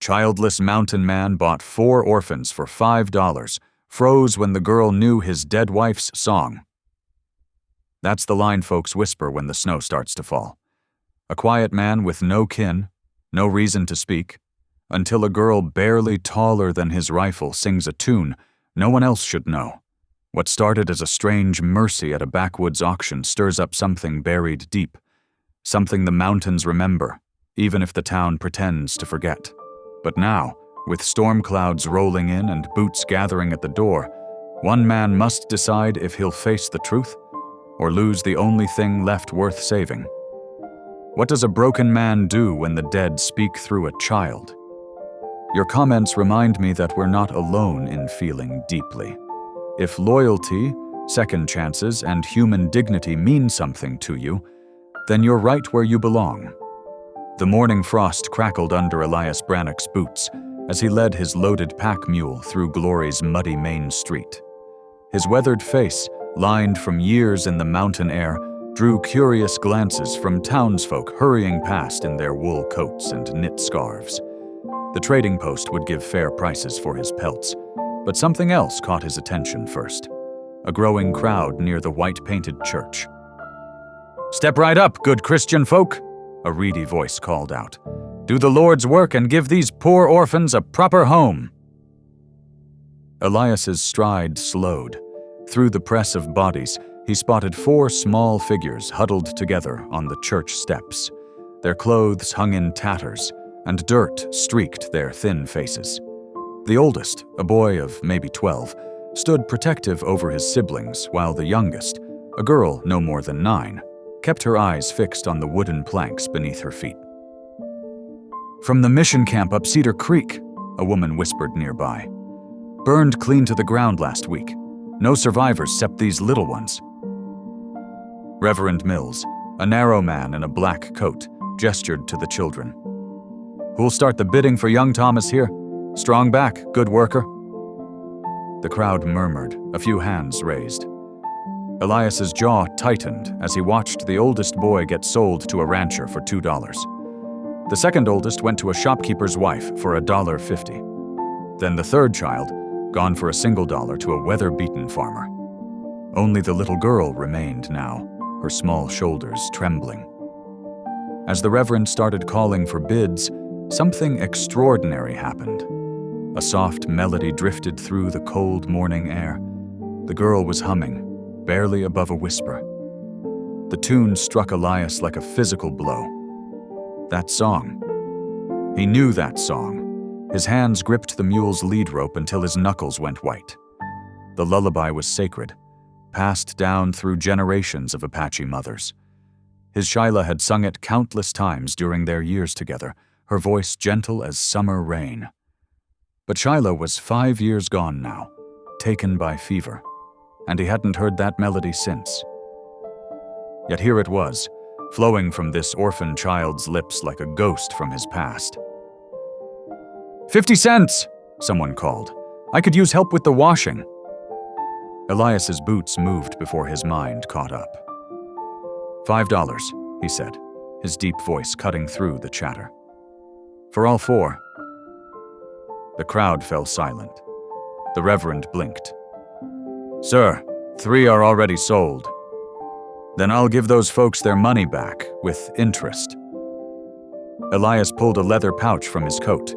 Childless mountain man bought 4 orphans for $5, froze when the girl knew his dead wife's song. That's the line folks whisper when the snow starts to fall. A quiet man with no kin, no reason to speak, until a girl barely taller than his rifle sings a tune no one else should know. What started as a strange mercy at a backwoods auction stirs up something buried deep, something the mountains remember, even if the town pretends to forget. But now, with storm clouds rolling in and boots gathering at the door, one man must decide if he'll face the truth or lose the only thing left worth saving. What does a broken man do when the dead speak through a child? Your comments remind me that we're not alone in feeling deeply. If loyalty, second chances, and human dignity mean something to you, then you're right where you belong. The morning frost crackled under Elias Brannock's boots as he led his loaded pack mule through Glory's muddy main street. His weathered face, lined from years in the mountain air, drew curious glances from townsfolk hurrying past in their wool coats and knit scarves. The trading post would give fair prices for his pelts, but something else caught his attention first: a growing crowd near the white-painted church. "Step right up, good Christian folk," a reedy voice called out. "Do the Lord's work and give these poor orphans a proper home." Elias's stride slowed. Through the press of bodies, he spotted 4 small figures huddled together on the church steps. Their clothes hung in tatters, and dirt streaked their thin faces. The oldest, a boy of maybe 12, stood protective over his siblings, while the youngest, a girl no more than 9, kept her eyes fixed on the wooden planks beneath her feet. "From the mission camp up Cedar Creek," a woman whispered nearby. "Burned clean to the ground last week. No survivors except these little ones." Reverend Mills, a narrow man in a black coat, gestured to the children. "Who'll start the bidding for young Thomas here? Strong back, good worker." The crowd murmured, a few hands raised. Elias's jaw tightened as he watched the oldest boy get sold to a rancher for $2. The second oldest went to a shopkeeper's wife for $1.50. Then the third child, gone for a single dollar to a weather-beaten farmer. Only the little girl remained now, her small shoulders trembling. As the Reverend started calling for bids, something extraordinary happened. A soft melody drifted through the cold morning air. The girl was humming, barely above a whisper. The tune struck Elias like a physical blow. That song. He knew that song. His hands gripped the mule's lead rope until his knuckles went white. The lullaby was sacred, passed down through generations of Apache mothers. His Shyla had sung it countless times during their years together, her voice gentle as summer rain. But Shyla was 5 years gone now, taken by fever, and he hadn't heard that melody since. Yet here it was, flowing from this orphan child's lips like a ghost from his past. "50 cents, someone called. "I could use help with the washing." Elias's boots moved before his mind caught up. $5, he said, his deep voice cutting through the chatter. "For all 4. The crowd fell silent. The Reverend blinked. "Sir, 3 are already sold." "Then I'll give those folks their money back, with interest." Elias pulled a leather pouch from his coat.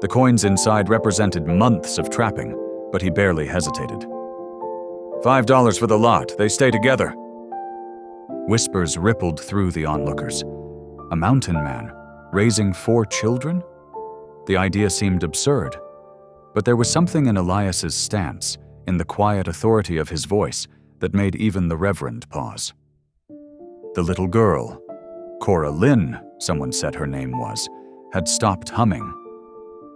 The coins inside represented months of trapping, but he barely hesitated. $5 for the lot, they stay together." Whispers rippled through the onlookers. A mountain man, raising 4 children? The idea seemed absurd, but there was something in Elias's stance, in the quiet authority of his voice, that made even the Reverend pause. The little girl, Cora Lynn, someone said her name was, had stopped humming.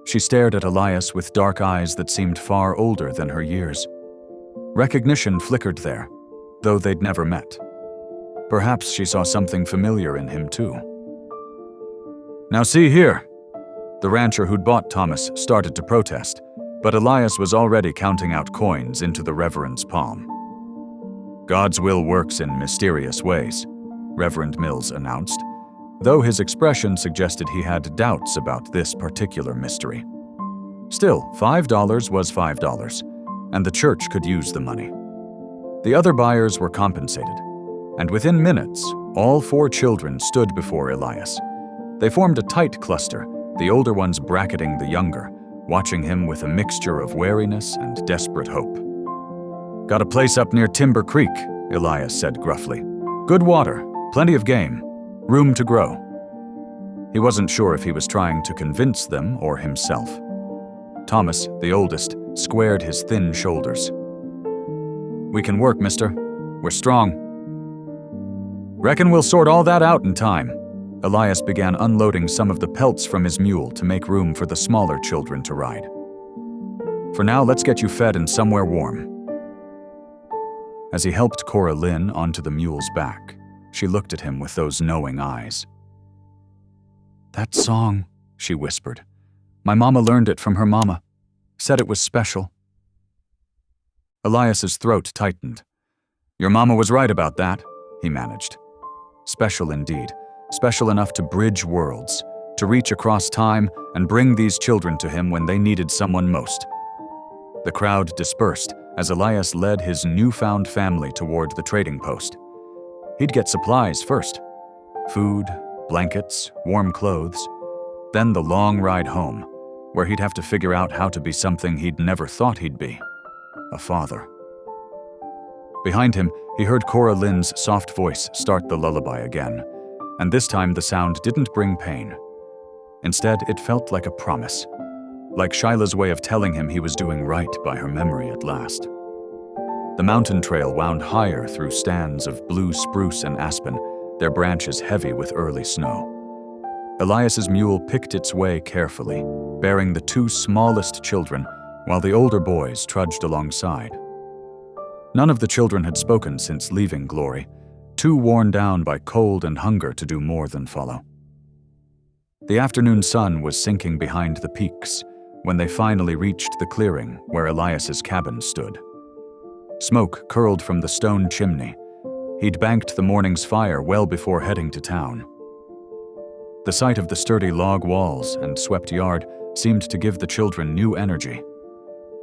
She stared at Elias with dark eyes that seemed far older than her years. Recognition flickered there, though they'd never met. Perhaps she saw something familiar in him too. "Now see here." The rancher who'd bought Thomas started to protest, but Elias was already counting out coins into the Reverend's palm. "God's will works in mysterious ways," Reverend Mills announced. though his expression suggested he had doubts about this particular mystery. Still, $5 was $5, and the church could use the money. The other buyers were compensated, and within minutes, all 4 children stood before Elias. They formed a tight cluster, the older ones bracketing the younger, watching him with a mixture of wariness and desperate hope. "Got a place up near Timber Creek," Elias said gruffly. "Good water, plenty of game, room to grow." He wasn't sure if he was trying to convince them or himself. Thomas, the oldest, squared his thin shoulders. "We can work, mister. We're strong." "Reckon we'll sort all that out in time." Elias began unloading some of the pelts from his mule to make room for the smaller children to ride. "For now, let's get you fed and somewhere warm." As he helped Cora Lynn onto the mule's back, she looked at him with those knowing eyes. "That song," she whispered. "My mama learned it from her mama. Said it was special." Elias's throat tightened. "Your mama was right about that," he managed. Special indeed, special enough to bridge worlds, to reach across time and bring these children to him when they needed someone most. The crowd dispersed as Elias led his newfound family toward the trading post. He'd get supplies first: food, blankets, warm clothes, then the long ride home, where he'd have to figure out how to be something he'd never thought he'd be: a father. Behind him, he heard Cora Lynn's soft voice start the lullaby again, and this time the sound didn't bring pain. Instead, it felt like a promise, like Shyla's way of telling him he was doing right by her memory at last. The mountain trail wound higher through stands of blue spruce and aspen, their branches heavy with early snow. Elias's mule picked its way carefully, bearing the 2 smallest children, while the older boys trudged alongside. None of the children had spoken since leaving Glory, too worn down by cold and hunger to do more than follow. The afternoon sun was sinking behind the peaks when they finally reached the clearing where Elias's cabin stood. Smoke curled from the stone chimney. He'd banked the morning's fire well before heading to town. The sight of the sturdy log walls and swept yard seemed to give the children new energy.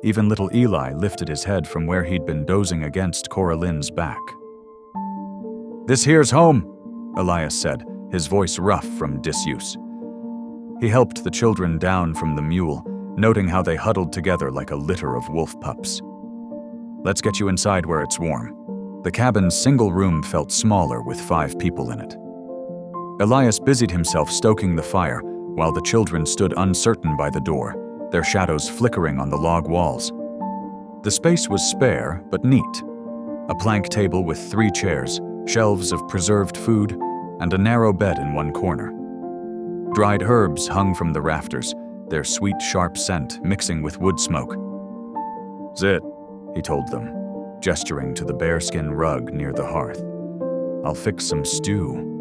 Even little Eli lifted his head from where he'd been dozing against Cora Lynn's back. "This here's home," Elias said, his voice rough from disuse. He helped the children down from the mule, noting how they huddled together like a litter of wolf pups. "Let's get you inside where it's warm." The cabin's single room felt smaller with 5 people in it. Elias busied himself stoking the fire while the children stood uncertain by the door, their shadows flickering on the log walls. The space was spare but neat. A plank table with 3 chairs, shelves of preserved food, and a narrow bed in one corner. Dried herbs hung from the rafters, their sweet, sharp scent mixing with wood smoke. "Zit," he told them, gesturing to the bearskin rug near the hearth. "I'll fix some stew."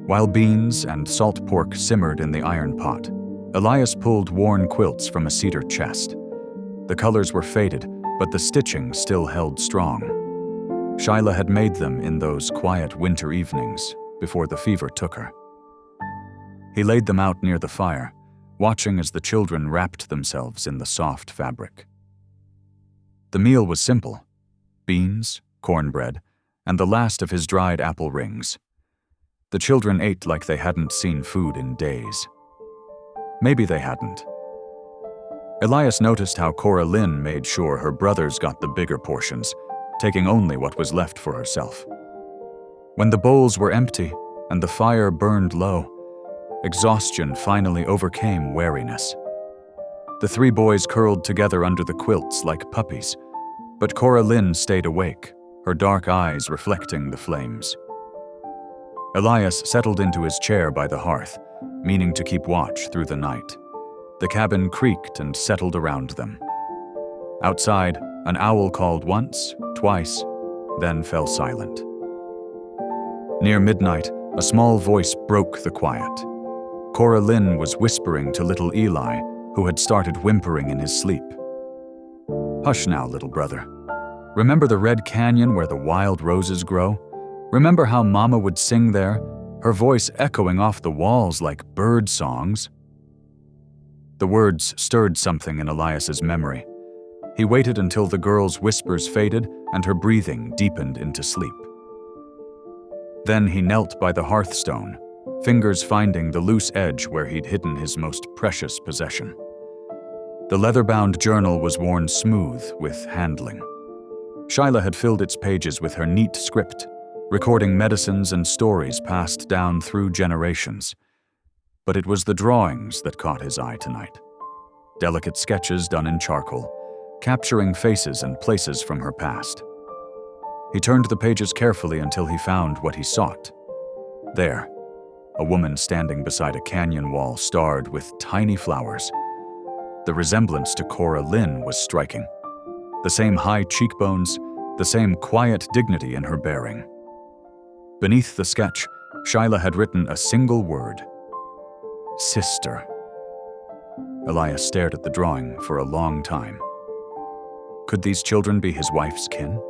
While beans and salt pork simmered in the iron pot, Elias pulled worn quilts from a cedar chest. The colors were faded, but the stitching still held strong. Shyla had made them in those quiet winter evenings before the fever took her. He laid them out near the fire, watching as the children wrapped themselves in the soft fabric. The meal was simple: beans, cornbread, and the last of his dried apple rings. The children ate like they hadn't seen food in days. Maybe they hadn't. Elias noticed how Cora Lynn made sure her brothers got the bigger portions, taking only what was left for herself. When the bowls were empty and the fire burned low, exhaustion finally overcame wariness. The 3 boys curled together under the quilts like puppies, but Cora Lynn stayed awake, her dark eyes reflecting the flames. Elias settled into his chair by the hearth, meaning to keep watch through the night. The cabin creaked and settled around them. Outside, an owl called once, twice, then fell silent. Near midnight, a small voice broke the quiet. Cora Lynn was whispering to little Eli, who had started whimpering in his sleep. "Hush now, little brother. Remember the red canyon where the wild roses grow? Remember how Mama would sing there, her voice echoing off the walls like bird songs. The words stirred something in Elias's memory. He waited until the girl's whispers faded and her breathing deepened into sleep. Then he knelt by the hearthstone, fingers finding the loose edge where he'd hidden his most precious possession. The leather-bound journal was worn smooth with handling. Shyla had filled its pages with her neat script, recording medicines and stories passed down through generations. But it was the drawings that caught his eye tonight. Delicate sketches done in charcoal, capturing faces and places from her past. He turned the pages carefully until he found what he sought. There, a woman standing beside a canyon wall starred with tiny flowers. The resemblance to Cora Lynn was striking. The same high cheekbones, the same quiet dignity in her bearing. Beneath the sketch, Shyla had written a single word: sister. Elias stared at the drawing for a long time. Could these children be his wife's kin?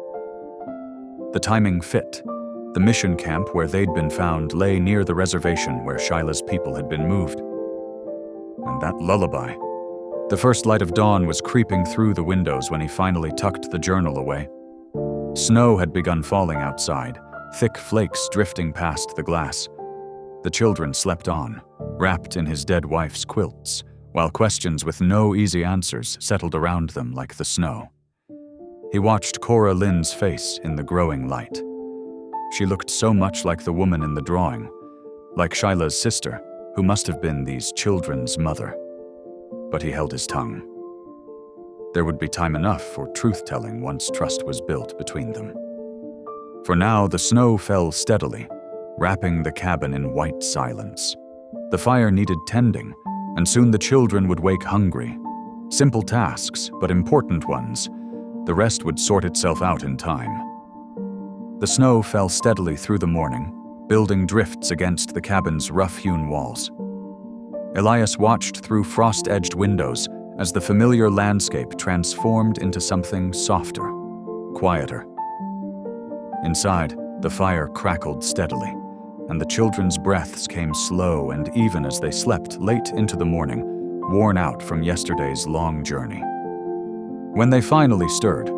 The timing fit. The mission camp where they'd been found lay near the reservation where Shyla's people had been moved. And that lullaby. The first light of dawn was creeping through the windows when he finally tucked the journal away. Snow had begun falling outside, thick flakes drifting past the glass. The children slept on, wrapped in his dead wife's quilts, while questions with no easy answers settled around them like the snow. He watched Cora Lynn's face in the growing light. She looked so much like the woman in the drawing, like Shyla's sister, who must have been these children's mother. But he held his tongue. There would be time enough for truth-telling once trust was built between them. For now, the snow fell steadily, wrapping the cabin in white silence. The fire needed tending, and soon the children would wake hungry. Simple tasks, but important ones. The rest would sort itself out in time. The snow fell steadily through the morning, building drifts against the cabin's rough-hewn walls. Elias watched through frost-edged windows as the familiar landscape transformed into something softer, quieter. Inside, the fire crackled steadily, and the children's breaths came slow and even as they slept late into the morning, worn out from yesterday's long journey. When they finally stirred,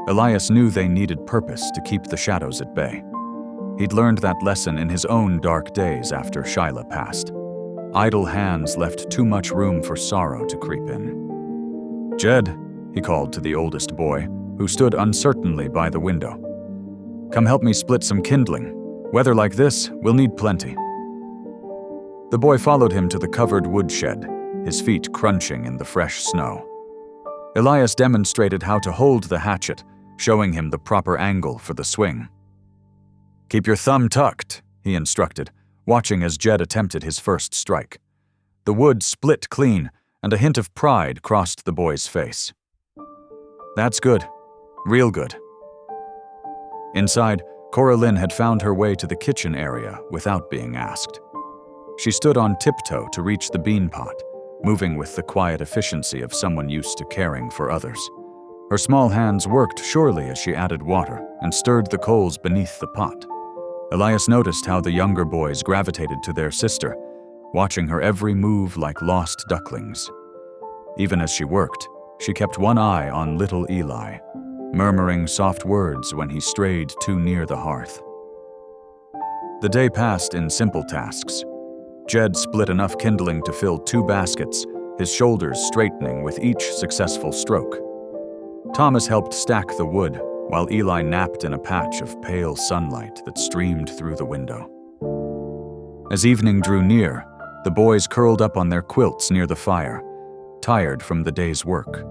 Elias knew they needed purpose to keep the shadows at bay. He'd learned that lesson in his own dark days after Shyla passed. Idle hands left too much room for sorrow to creep in. "Jed," he called to the oldest boy, who stood uncertainly by the window. "Come help me split some kindling. Weather like this, we'll need plenty." The boy followed him to the covered woodshed, his feet crunching in the fresh snow. Elias demonstrated how to hold the hatchet, showing him the proper angle for the swing. "Keep your thumb tucked," he instructed, watching as Jed attempted his first strike. The wood split clean, and a hint of pride crossed the boy's face. "That's good. Real good." Inside, Cora Lynn had found her way to the kitchen area without being asked. She stood on tiptoe to reach the bean pot, moving with the quiet efficiency of someone used to caring for others. Her small hands worked surely as she added water and stirred the coals beneath the pot. Elias noticed how the younger boys gravitated to their sister, watching her every move like lost ducklings. Even as she worked, she kept one eye on little Eli, murmuring soft words when he strayed too near the hearth. The day passed in simple tasks. Jed split enough kindling to fill 2 baskets, his shoulders straightening with each successful stroke. Thomas helped stack the wood, while Eli napped in a patch of pale sunlight that streamed through the window. As evening drew near, the boys curled up on their quilts near the fire, tired from the day's work.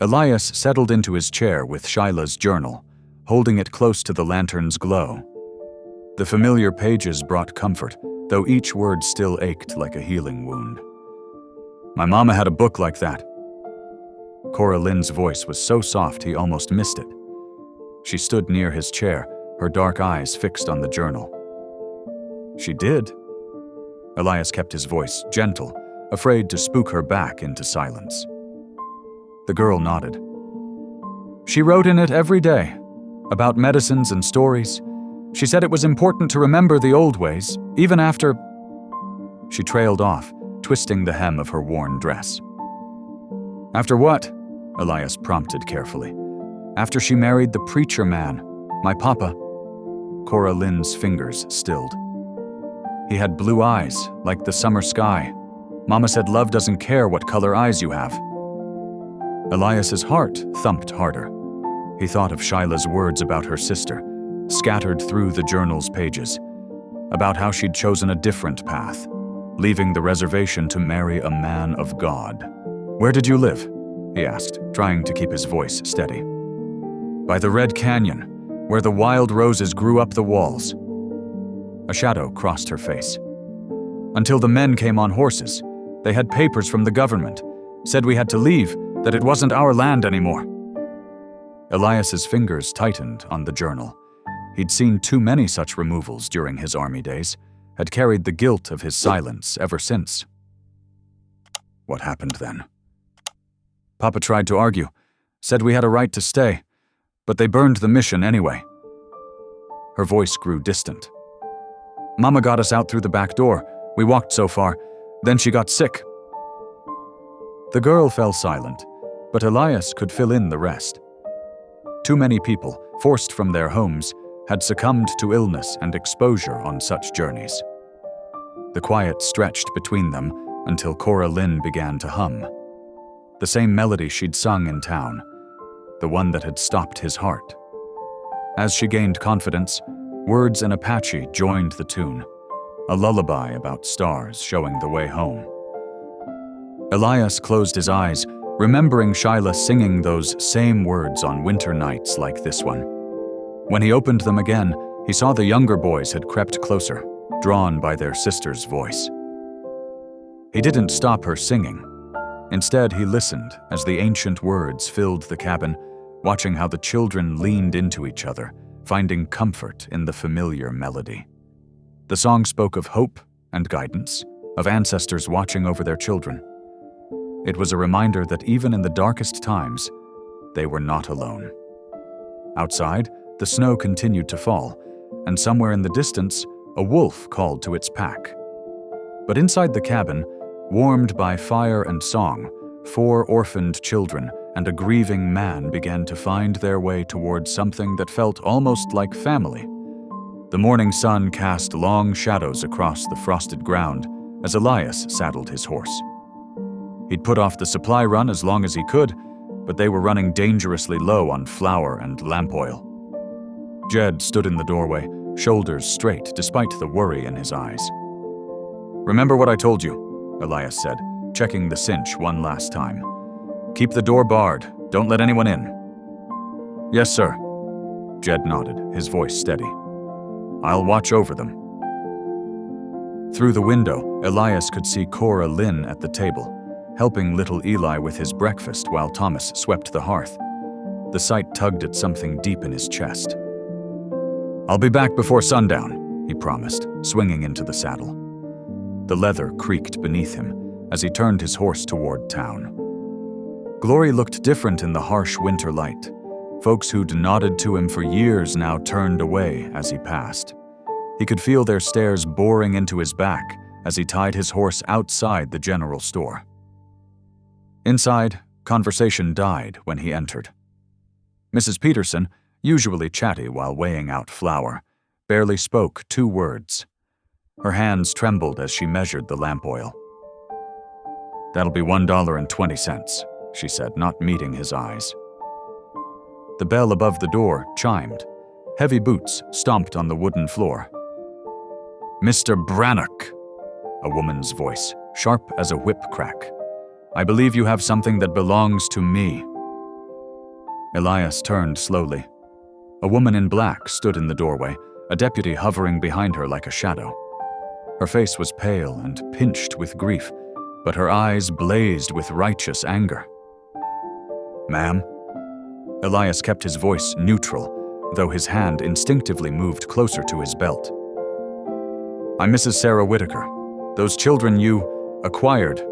Elias settled into his chair with Shyla's journal, holding it close to the lantern's glow. The familiar pages brought comfort, though each word still ached like a healing wound. "My mama had a book like that." Cora Lynn's voice was so soft he almost missed it. She stood near his chair, her dark eyes fixed on the journal. "She did?" Elias kept his voice gentle, afraid to spook her back into silence. The girl nodded. "She wrote in it every day, about medicines and stories. She said it was important to remember the old ways, even after... She trailed off, twisting the hem of her worn dress. After what? Elias prompted carefully. After she married the preacher man, my papa. Cora Lynn's fingers stilled. He had blue eyes, like the summer sky. Mama said love doesn't care what color eyes you have. Elias's heart thumped harder. He thought of Shyla's words about her sister, scattered through the journal's pages, about how she'd chosen a different path, leaving the reservation to marry a man of God. Where did you live? He asked, trying to keep his voice steady. By the Red Canyon, where the wild roses grew up the walls. A shadow crossed her face. Until the men came on horses. They had papers from the government, said we had to leave, that it wasn't our land anymore. Elias's fingers tightened on the journal. He'd seen too many such removals during his army days, had carried the guilt of his silence ever since. What happened then? Papa tried to argue, said we had a right to stay, but they burned the mission anyway. Her voice grew distant. Mama got us out through the back door. We walked so far. Then she got sick. The girl fell silent, but Elias could fill in the rest. Too many people, forced from their homes, had succumbed to illness and exposure on such journeys. The quiet stretched between them until Cora Lynn began to hum. The same melody she'd sung in town, the one that had stopped his heart. As she gained confidence, words in Apache joined the tune, a lullaby about stars showing the way home. Elias closed his eyes, remembering Shyla singing those same words on winter nights like this one. When he opened them again, he saw the younger boys had crept closer, drawn by their sister's voice. He didn't stop her singing. Instead, he listened as the ancient words filled the cabin, watching how the children leaned into each other, finding comfort in the familiar melody. The song spoke of hope and guidance, of ancestors watching over their children. It was a reminder that even in the darkest times, they were not alone. Outside, the snow continued to fall, and somewhere in the distance, a wolf called to its pack. But inside the cabin, warmed by fire and song, 4 orphaned children and a grieving man began to find their way towards something that felt almost like family. The morning sun cast long shadows across the frosted ground as Elias saddled his horse. He'd put off the supply run as long as he could, but they were running dangerously low on flour and lamp oil. Jed stood in the doorway, shoulders straight despite the worry in his eyes. "Remember what I told you," Elias said, checking the cinch one last time. "Keep the door barred. Don't let anyone in." "Yes, sir." Jed nodded, his voice steady. "I'll watch over them." Through the window, Elias could see Cora Lynn at the table, helping little Eli with his breakfast while Thomas swept the hearth. The sight tugged at something deep in his chest. "I'll be back before sundown," he promised, swinging into the saddle. The leather creaked beneath him as he turned his horse toward town. Glory looked different in the harsh winter light. Folks who'd nodded to him for years now turned away as he passed. He could feel their stares boring into his back as he tied his horse outside the general store. Inside, conversation died when he entered. Mrs. Peterson, usually chatty while weighing out flour, barely spoke 2 words. Her hands trembled as she measured the lamp oil. "That'll be $1.20, she said, not meeting his eyes. The bell above the door chimed. Heavy boots stomped on the wooden floor. "Mr. Brannock," a woman's voice, sharp as a whip crack. "I believe you have something that belongs to me." Elias turned slowly. A woman in black stood in the doorway, a deputy hovering behind her like a shadow. Her face was pale and pinched with grief, but her eyes blazed with righteous anger. "Ma'am?" Elias kept his voice neutral, though his hand instinctively moved closer to his belt. "I'm Mrs. Sarah Whitaker. Those children you acquired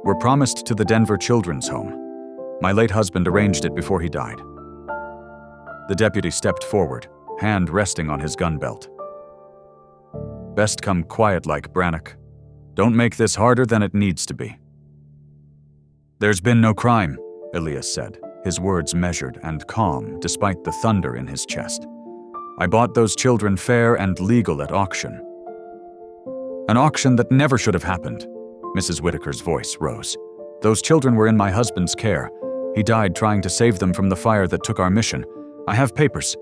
were promised to the Denver Children's Home. My late husband arranged it before he died." The deputy stepped forward, hand resting on his gun belt. "Best come quiet like, Brannock. Don't make this harder than it needs to be." "There's been no crime," Elias said, his words measured and calm despite the thunder in his chest. "I bought those children fair and legal at auction." "An auction that never should have happened." Mrs. Whitaker's voice rose. "Those children were in my husband's care. He died trying to save them from the fire that took our mission. I have papers."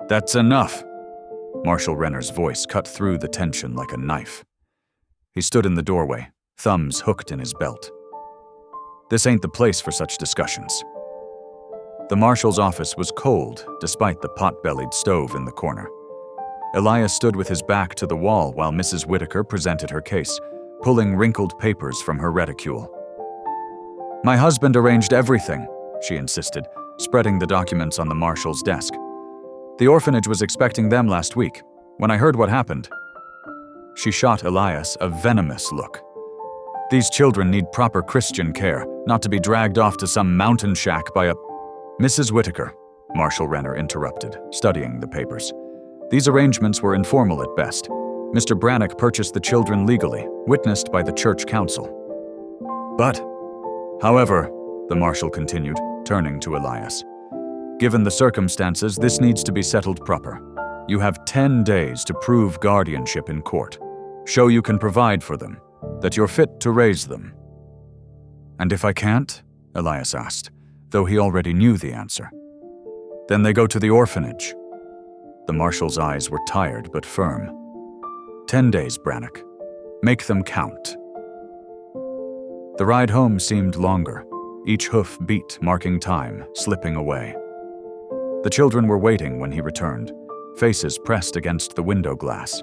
"That's enough." Marshal Renner's voice cut through the tension like a knife. He stood in the doorway, thumbs hooked in his belt. "This ain't the place for such discussions." The marshal's office was cold, despite the pot-bellied stove in the corner. Elias stood with his back to the wall while Mrs. Whitaker presented her case, pulling wrinkled papers from her reticule. "My husband arranged everything," she insisted, spreading the documents on the marshal's desk. "The orphanage was expecting them last week. When I heard what happened..." She shot Elias a venomous look. "These children need proper Christian care, not to be dragged off to some mountain shack by a..." "Mrs. Whitaker," Marshal Renner interrupted, studying the papers. "These arrangements were informal at best. Mr. Brannock purchased the children legally, witnessed by the church council." "But, however," the marshal continued, turning to Elias, "given the circumstances, this needs to be settled proper. You have 10 days to prove guardianship in court. Show you can provide for them, that you're fit to raise them." "And if I can't?" Elias asked, though he already knew the answer. "Then they go to the orphanage." The marshal's eyes were tired but firm. 10 days, Brannock. Make them count." The ride home seemed longer, each hoof beat marking time, slipping away. The children were waiting when he returned, faces pressed against the window glass.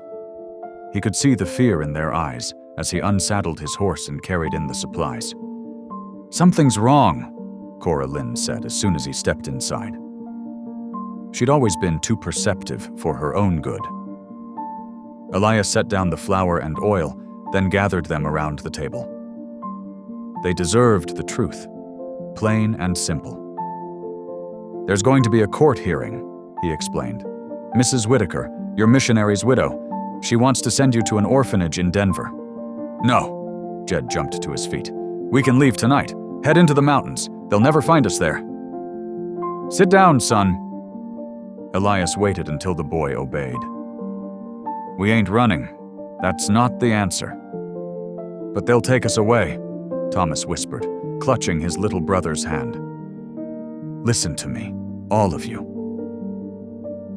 He could see the fear in their eyes as he unsaddled his horse and carried in the supplies. "Something's wrong," Cora Lynn said as soon as he stepped inside. She'd always been too perceptive for her own good. Elias set down the flour and oil, then gathered them around the table. They deserved the truth, plain and simple. "There's going to be a court hearing," he explained. "Mrs. Whitaker, your missionary's widow, she wants to send you to an orphanage in Denver." "No," Jed jumped to his feet. "We can leave tonight. Head into the mountains. They'll never find us there." "Sit down, son." Elias waited until the boy obeyed. "We ain't running. That's not the answer." "But they'll take us away," Thomas whispered, clutching his little brother's hand. "Listen to me, all of you."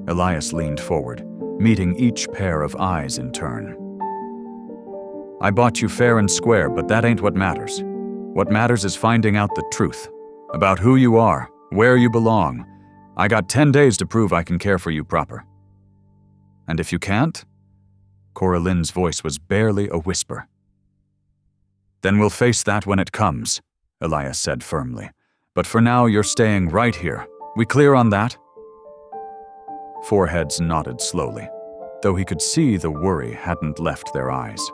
Elias leaned forward, meeting each pair of eyes in turn. "I bought you fair and square, but that ain't what matters. What matters is finding out the truth, about who you are, where you belong. I got 10 days to prove I can care for you proper. And if you can't?" Cora Lynn's voice was barely a whisper. "Then we'll face that when it comes," Elias said firmly. "But for now, you're staying right here. We clear on that?" Foreheads nodded slowly, though he could see the worry hadn't left their eyes.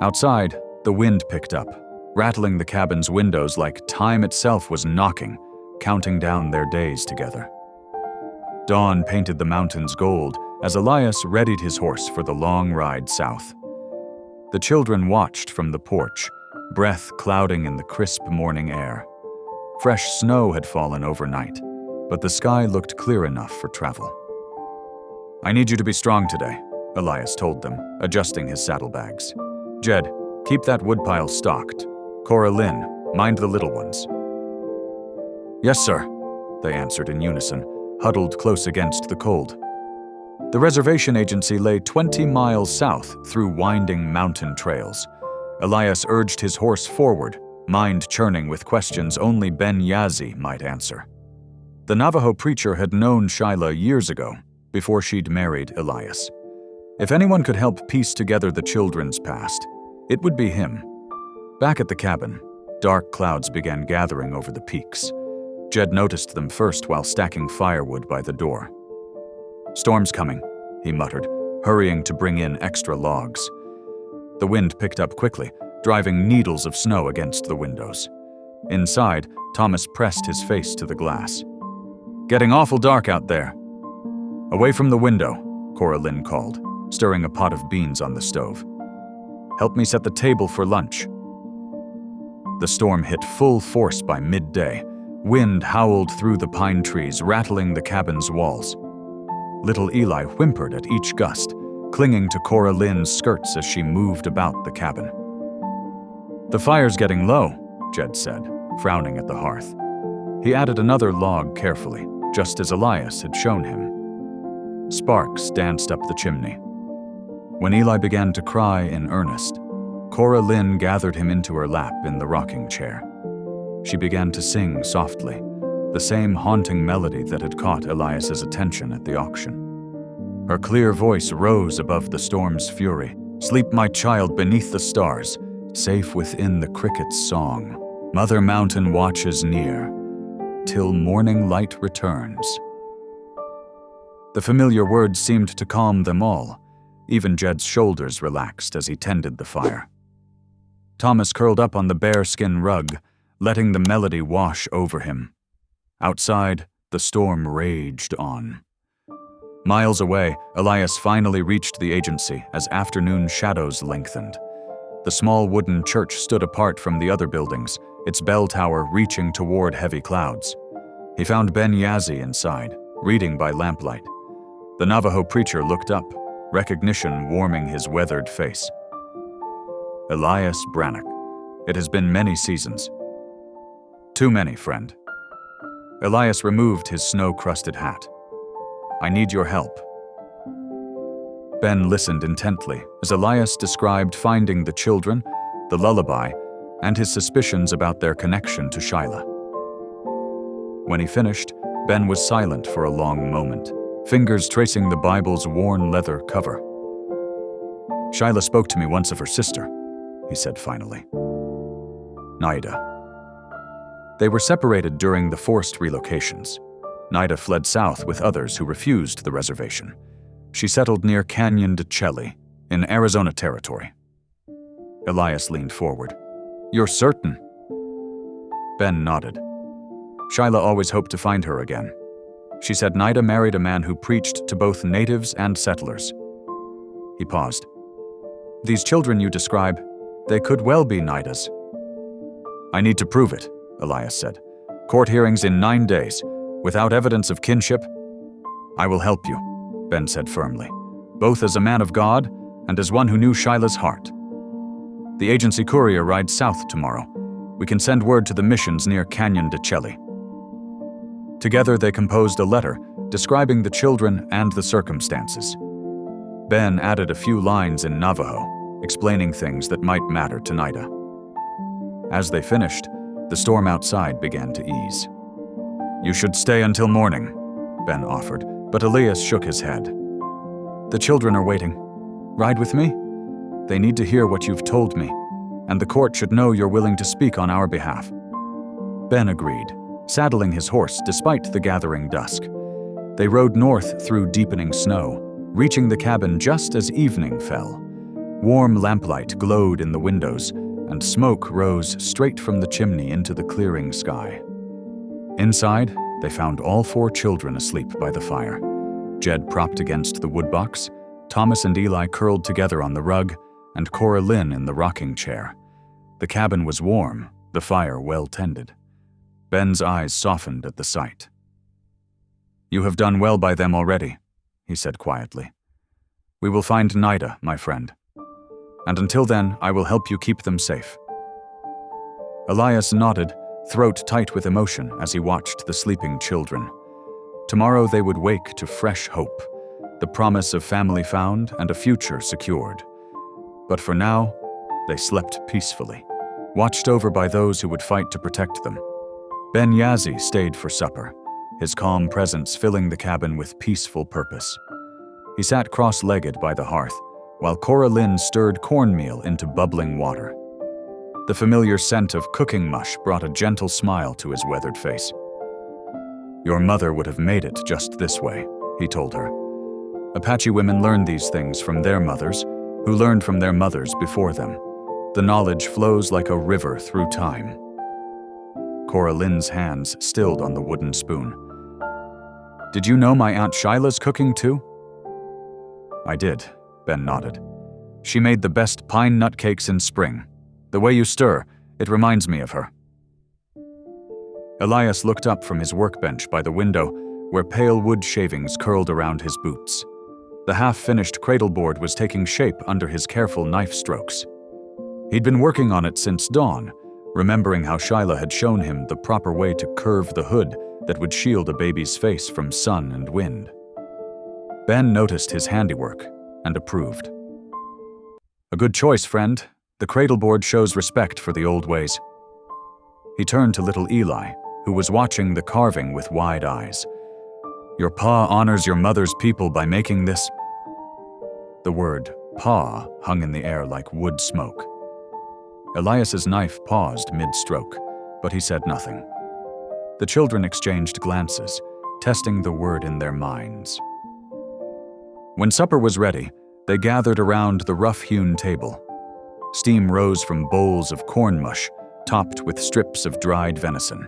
Outside, the wind picked up, rattling the cabin's windows like time itself was knocking, counting down their days together. Dawn painted the mountains gold as Elias readied his horse for the long ride south. The children watched from the porch, breath clouding in the crisp morning air. Fresh snow had fallen overnight, but the sky looked clear enough for travel. "I need you to be strong today," Elias told them, adjusting his saddlebags. "Jed, keep that woodpile stocked. Cora Lynn, mind the little ones." "Yes, sir," they answered in unison, huddled close against the cold. The reservation agency lay 20 miles south through winding mountain trails. Elias urged his horse forward, mind churning with questions only Ben Yazzie might answer. The Navajo preacher had known Shyla years ago, before she'd married Elias. If anyone could help piece together the children's past, it would be him. Back at the cabin, dark clouds began gathering over the peaks. Jed noticed them first while stacking firewood by the door. "Storm's coming," he muttered, hurrying to bring in extra logs. The wind picked up quickly, driving needles of snow against the windows. Inside, Thomas pressed his face to the glass. "Getting awful dark out there." "Away from the window," Cora Lynn called, stirring a pot of beans on the stove. "Help me set the table for lunch." The storm hit full force by midday. Wind howled through the pine trees, rattling the cabin's walls. Little Eli whimpered at each gust, clinging to Cora Lynn's skirts as she moved about the cabin. "The fire's getting low," Jed said, frowning at the hearth. He added another log carefully, just as Elias had shown him. Sparks danced up the chimney. When Eli began to cry in earnest, Cora Lynn gathered him into her lap in the rocking chair. She began to sing softly, the same haunting melody that had caught Elias's attention at the auction. Her clear voice rose above the storm's fury. "Sleep, my child, beneath the stars, safe within the cricket's song. Mother Mountain watches near, till morning light returns." The familiar words seemed to calm them all. Even Jed's shoulders relaxed as he tended the fire. Thomas curled up on the bearskin rug, letting the melody wash over him. Outside, the storm raged on. Miles away, Elias finally reached the agency as afternoon shadows lengthened. The small wooden church stood apart from the other buildings, its bell tower reaching toward heavy clouds. He found Ben Yazzie inside, reading by lamplight. The Navajo preacher looked up, recognition warming his weathered face. "Elias Brannock, it has been many seasons." "Too many, friend." Elias removed his snow-crusted hat. "I need your help." Ben listened intently as Elias described finding the children, the lullaby, and his suspicions about their connection to Shyla. When he finished, Ben was silent for a long moment, fingers tracing the Bible's worn leather cover. "Shyla spoke to me once of her sister," he said finally. "Nida." They were separated during the forced relocations. Nida fled south with others who refused the reservation. She settled near Canyon de Chelly, in Arizona territory. Elias leaned forward. "You're certain?" Ben nodded. "Shyla always hoped to find her again. She said Nida married a man who preached to both natives and settlers." He paused. "These children you describe, they could well be Nida's." "I need to prove it," Elias said. "Court hearings in 9 days, without evidence of kinship." "I will help you," Ben said firmly, "both as a man of God and as one who knew Shyla's heart. The agency courier rides south tomorrow. We can send word to the missions near Canyon de Chelly." Together they composed a letter describing the children and the circumstances. Ben added a few lines in Navajo, explaining things that might matter to Nida. As they finished, the storm outside began to ease. "You should stay until morning," Ben offered, but Elias shook his head. "The children are waiting. Ride with me? They need to hear what you've told me, and the court should know you're willing to speak on our behalf." Ben agreed, saddling his horse despite the gathering dusk. They rode north through deepening snow, reaching the cabin just as evening fell. Warm lamplight glowed in the windows, and smoke rose straight from the chimney into the clearing sky. Inside, they found all 4 children asleep by the fire. Jed propped against the woodbox, Thomas and Eli curled together on the rug, and Cora Lynn in the rocking chair. The cabin was warm, the fire well tended. Ben's eyes softened at the sight. "You have done well by them already," he said quietly. "We will find Nida, my friend. And until then, I will help you keep them safe." Elias nodded, throat tight with emotion as he watched the sleeping children. Tomorrow they would wake to fresh hope, the promise of family found and a future secured. But for now, they slept peacefully, watched over by those who would fight to protect them. Ben Yazzie stayed for supper, his calm presence filling the cabin with peaceful purpose. He sat cross-legged by the hearth, while Cora Lynn stirred cornmeal into bubbling water. The familiar scent of cooking mush brought a gentle smile to his weathered face. "Your mother would have made it just this way," he told her. "Apache women learn these things from their mothers, who learned from their mothers before them. The knowledge flows like a river through time." Cora Lynn's hands stilled on the wooden spoon. Did you know my Aunt Shyla's cooking too?" "I did," Ben nodded. "She made the best pine nut cakes in spring. The way you stir, it reminds me of her." Elias looked up from his workbench by the window, where pale wood shavings curled around his boots. The half-finished cradleboard was taking shape under his careful knife strokes. He'd been working on it since dawn, remembering how Shyla had shown him the proper way to curve the hood that would shield a baby's face from sun and wind. Ben noticed his handiwork and approved. "A good choice, friend. The cradleboard shows respect for the old ways." He turned to little Eli, who was watching the carving with wide eyes. "Your pa honors your mother's people by making this?" The word "pa" hung in the air like wood smoke. Elias's knife paused mid-stroke, but he said nothing. The children exchanged glances, testing the word in their minds. When supper was ready, they gathered around the rough-hewn table. Steam rose from bowls of corn mush, topped with strips of dried venison.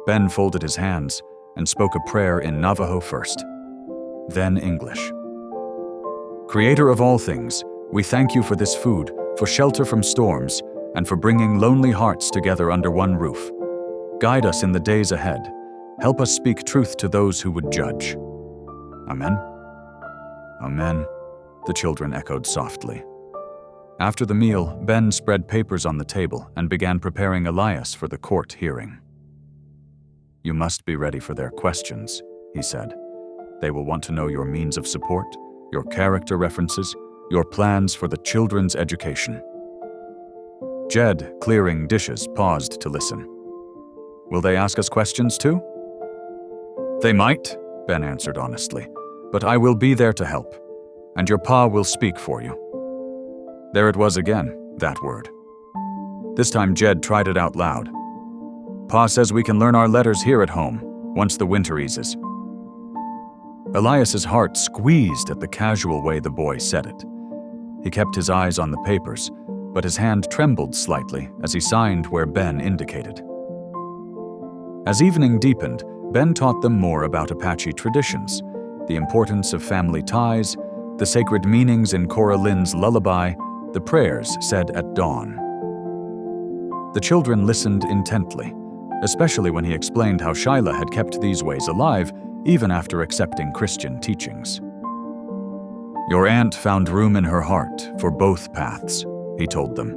Ben folded his hands and spoke a prayer in Navajo first, then English. "Creator of all things, we thank you for this food, for shelter from storms, and for bringing lonely hearts together under one roof. Guide us in the days ahead. Help us speak truth to those who would judge." "Amen." "Amen," the children echoed softly. After the meal, Ben spread papers on the table and began preparing Elias for the court hearing. "You must be ready for their questions," he said. "They will want to know your means of support, your character references, your plans for the children's education." Jed, clearing dishes, paused to listen. "Will they ask us questions too?" "They might," Ben answered honestly, "but I will be there to help, and your pa will speak for you." There it was again, that word. This time Jed tried it out loud. "Pa says we can learn our letters here at home, once the winter eases." Elias's heart squeezed at the casual way the boy said it. He kept his eyes on the papers, but his hand trembled slightly as he signed where Ben indicated. As evening deepened, Ben taught them more about Apache traditions, the importance of family ties, the sacred meanings in Cora Lynn's lullaby, the prayers said at dawn. The children listened intently, especially when he explained how Shyla had kept these ways alive even after accepting Christian teachings. "Your aunt found room in her heart for both paths," he told them.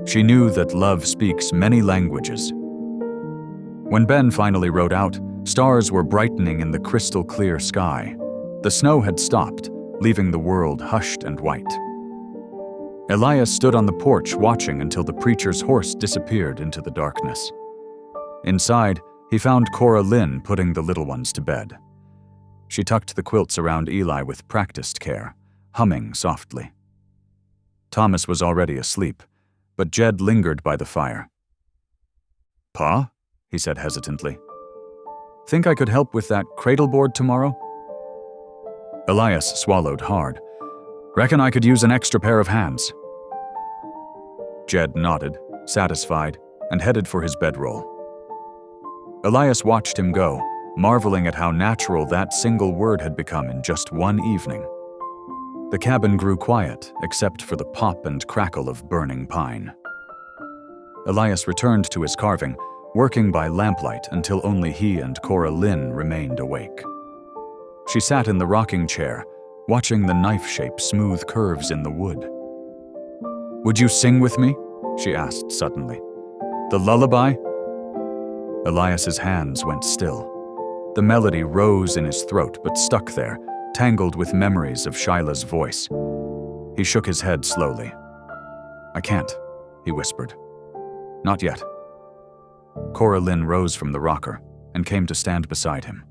"She knew that love speaks many languages." When Ben finally wrote out, stars were brightening in the crystal-clear sky. The snow had stopped, leaving the world hushed and white. Elias stood on the porch watching until the preacher's horse disappeared into the darkness. Inside, he found Cora Lynn putting the little ones to bed. She tucked the quilts around Eli with practiced care, humming softly. Thomas was already asleep, but Jed lingered by the fire. "Pa?" he said hesitantly. "Think I could help with that cradleboard tomorrow?" Elias swallowed hard. "Reckon I could use an extra pair of hands." Jed nodded, satisfied, and headed for his bedroll. Elias watched him go, marveling at how natural that single word had become in just one evening. The cabin grew quiet, except for the pop and crackle of burning pine. Elias returned to his carving, working by lamplight until only he and Cora Lynn remained awake. She sat in the rocking chair, watching the knife-shaped smooth curves in the wood. "Would you sing with me?" she asked suddenly. "The lullaby?" Elias's hands went still. The melody rose in his throat but stuck there, tangled with memories of Shyla's voice. He shook his head slowly. "I can't," he whispered. "Not yet." Cora Lynn rose from the rocker and came to stand beside him.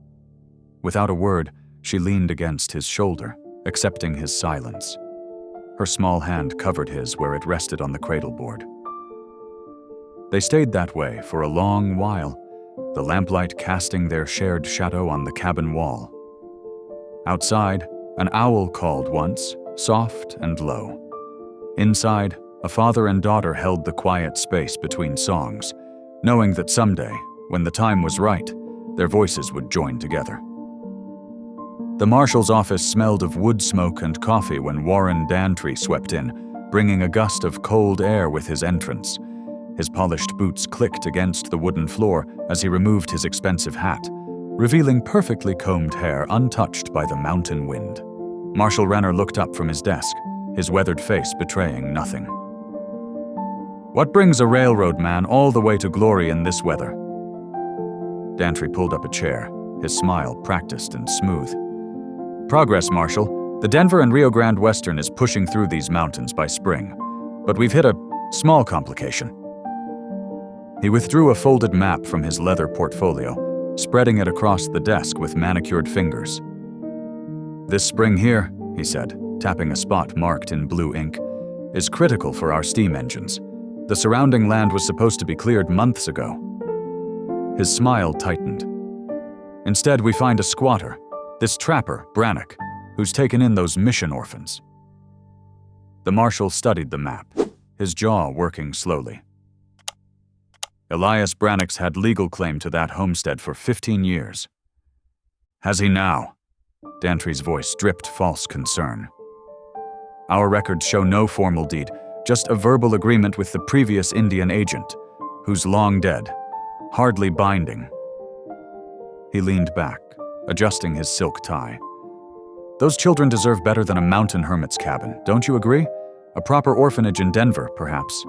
Without a word, she leaned against his shoulder, accepting his silence. Her small hand covered his where it rested on the cradleboard. They stayed that way for a long while, the lamplight casting their shared shadow on the cabin wall. Outside, an owl called once, soft and low. Inside, a father and daughter held the quiet space between songs, knowing that someday, when the time was right, their voices would join together. The marshal's office smelled of wood smoke and coffee when Warren Dantry swept in, bringing a gust of cold air with his entrance. His polished boots clicked against the wooden floor as he removed his expensive hat, revealing perfectly combed hair untouched by the mountain wind. Marshal Renner looked up from his desk, his weathered face betraying nothing. "What brings a railroad man all the way to glory in this weather?" Dantry pulled up a chair, his smile practiced and smooth. "Progress, Marshal. The Denver and Rio Grande Western is pushing through these mountains by spring, but we've hit a small complication." He withdrew a folded map from his leather portfolio, spreading it across the desk with manicured fingers. "This spring here," he said, tapping a spot marked in blue ink, "is critical for our steam engines. The surrounding land was supposed to be cleared months ago." His smile tightened. "Instead, we find a squatter, this trapper, Brannock, who's taken in those mission orphans." The marshal studied the map, his jaw working slowly. "Elias Brannock's had legal claim to that homestead for 15 years. Has he now?" Dantry's voice dripped false concern. "Our records show no formal deed, just a verbal agreement with the previous Indian agent, who's long dead, hardly binding." He leaned back, adjusting his silk tie. "Those children deserve better than a mountain hermit's cabin, don't you agree? A proper orphanage in Denver, perhaps."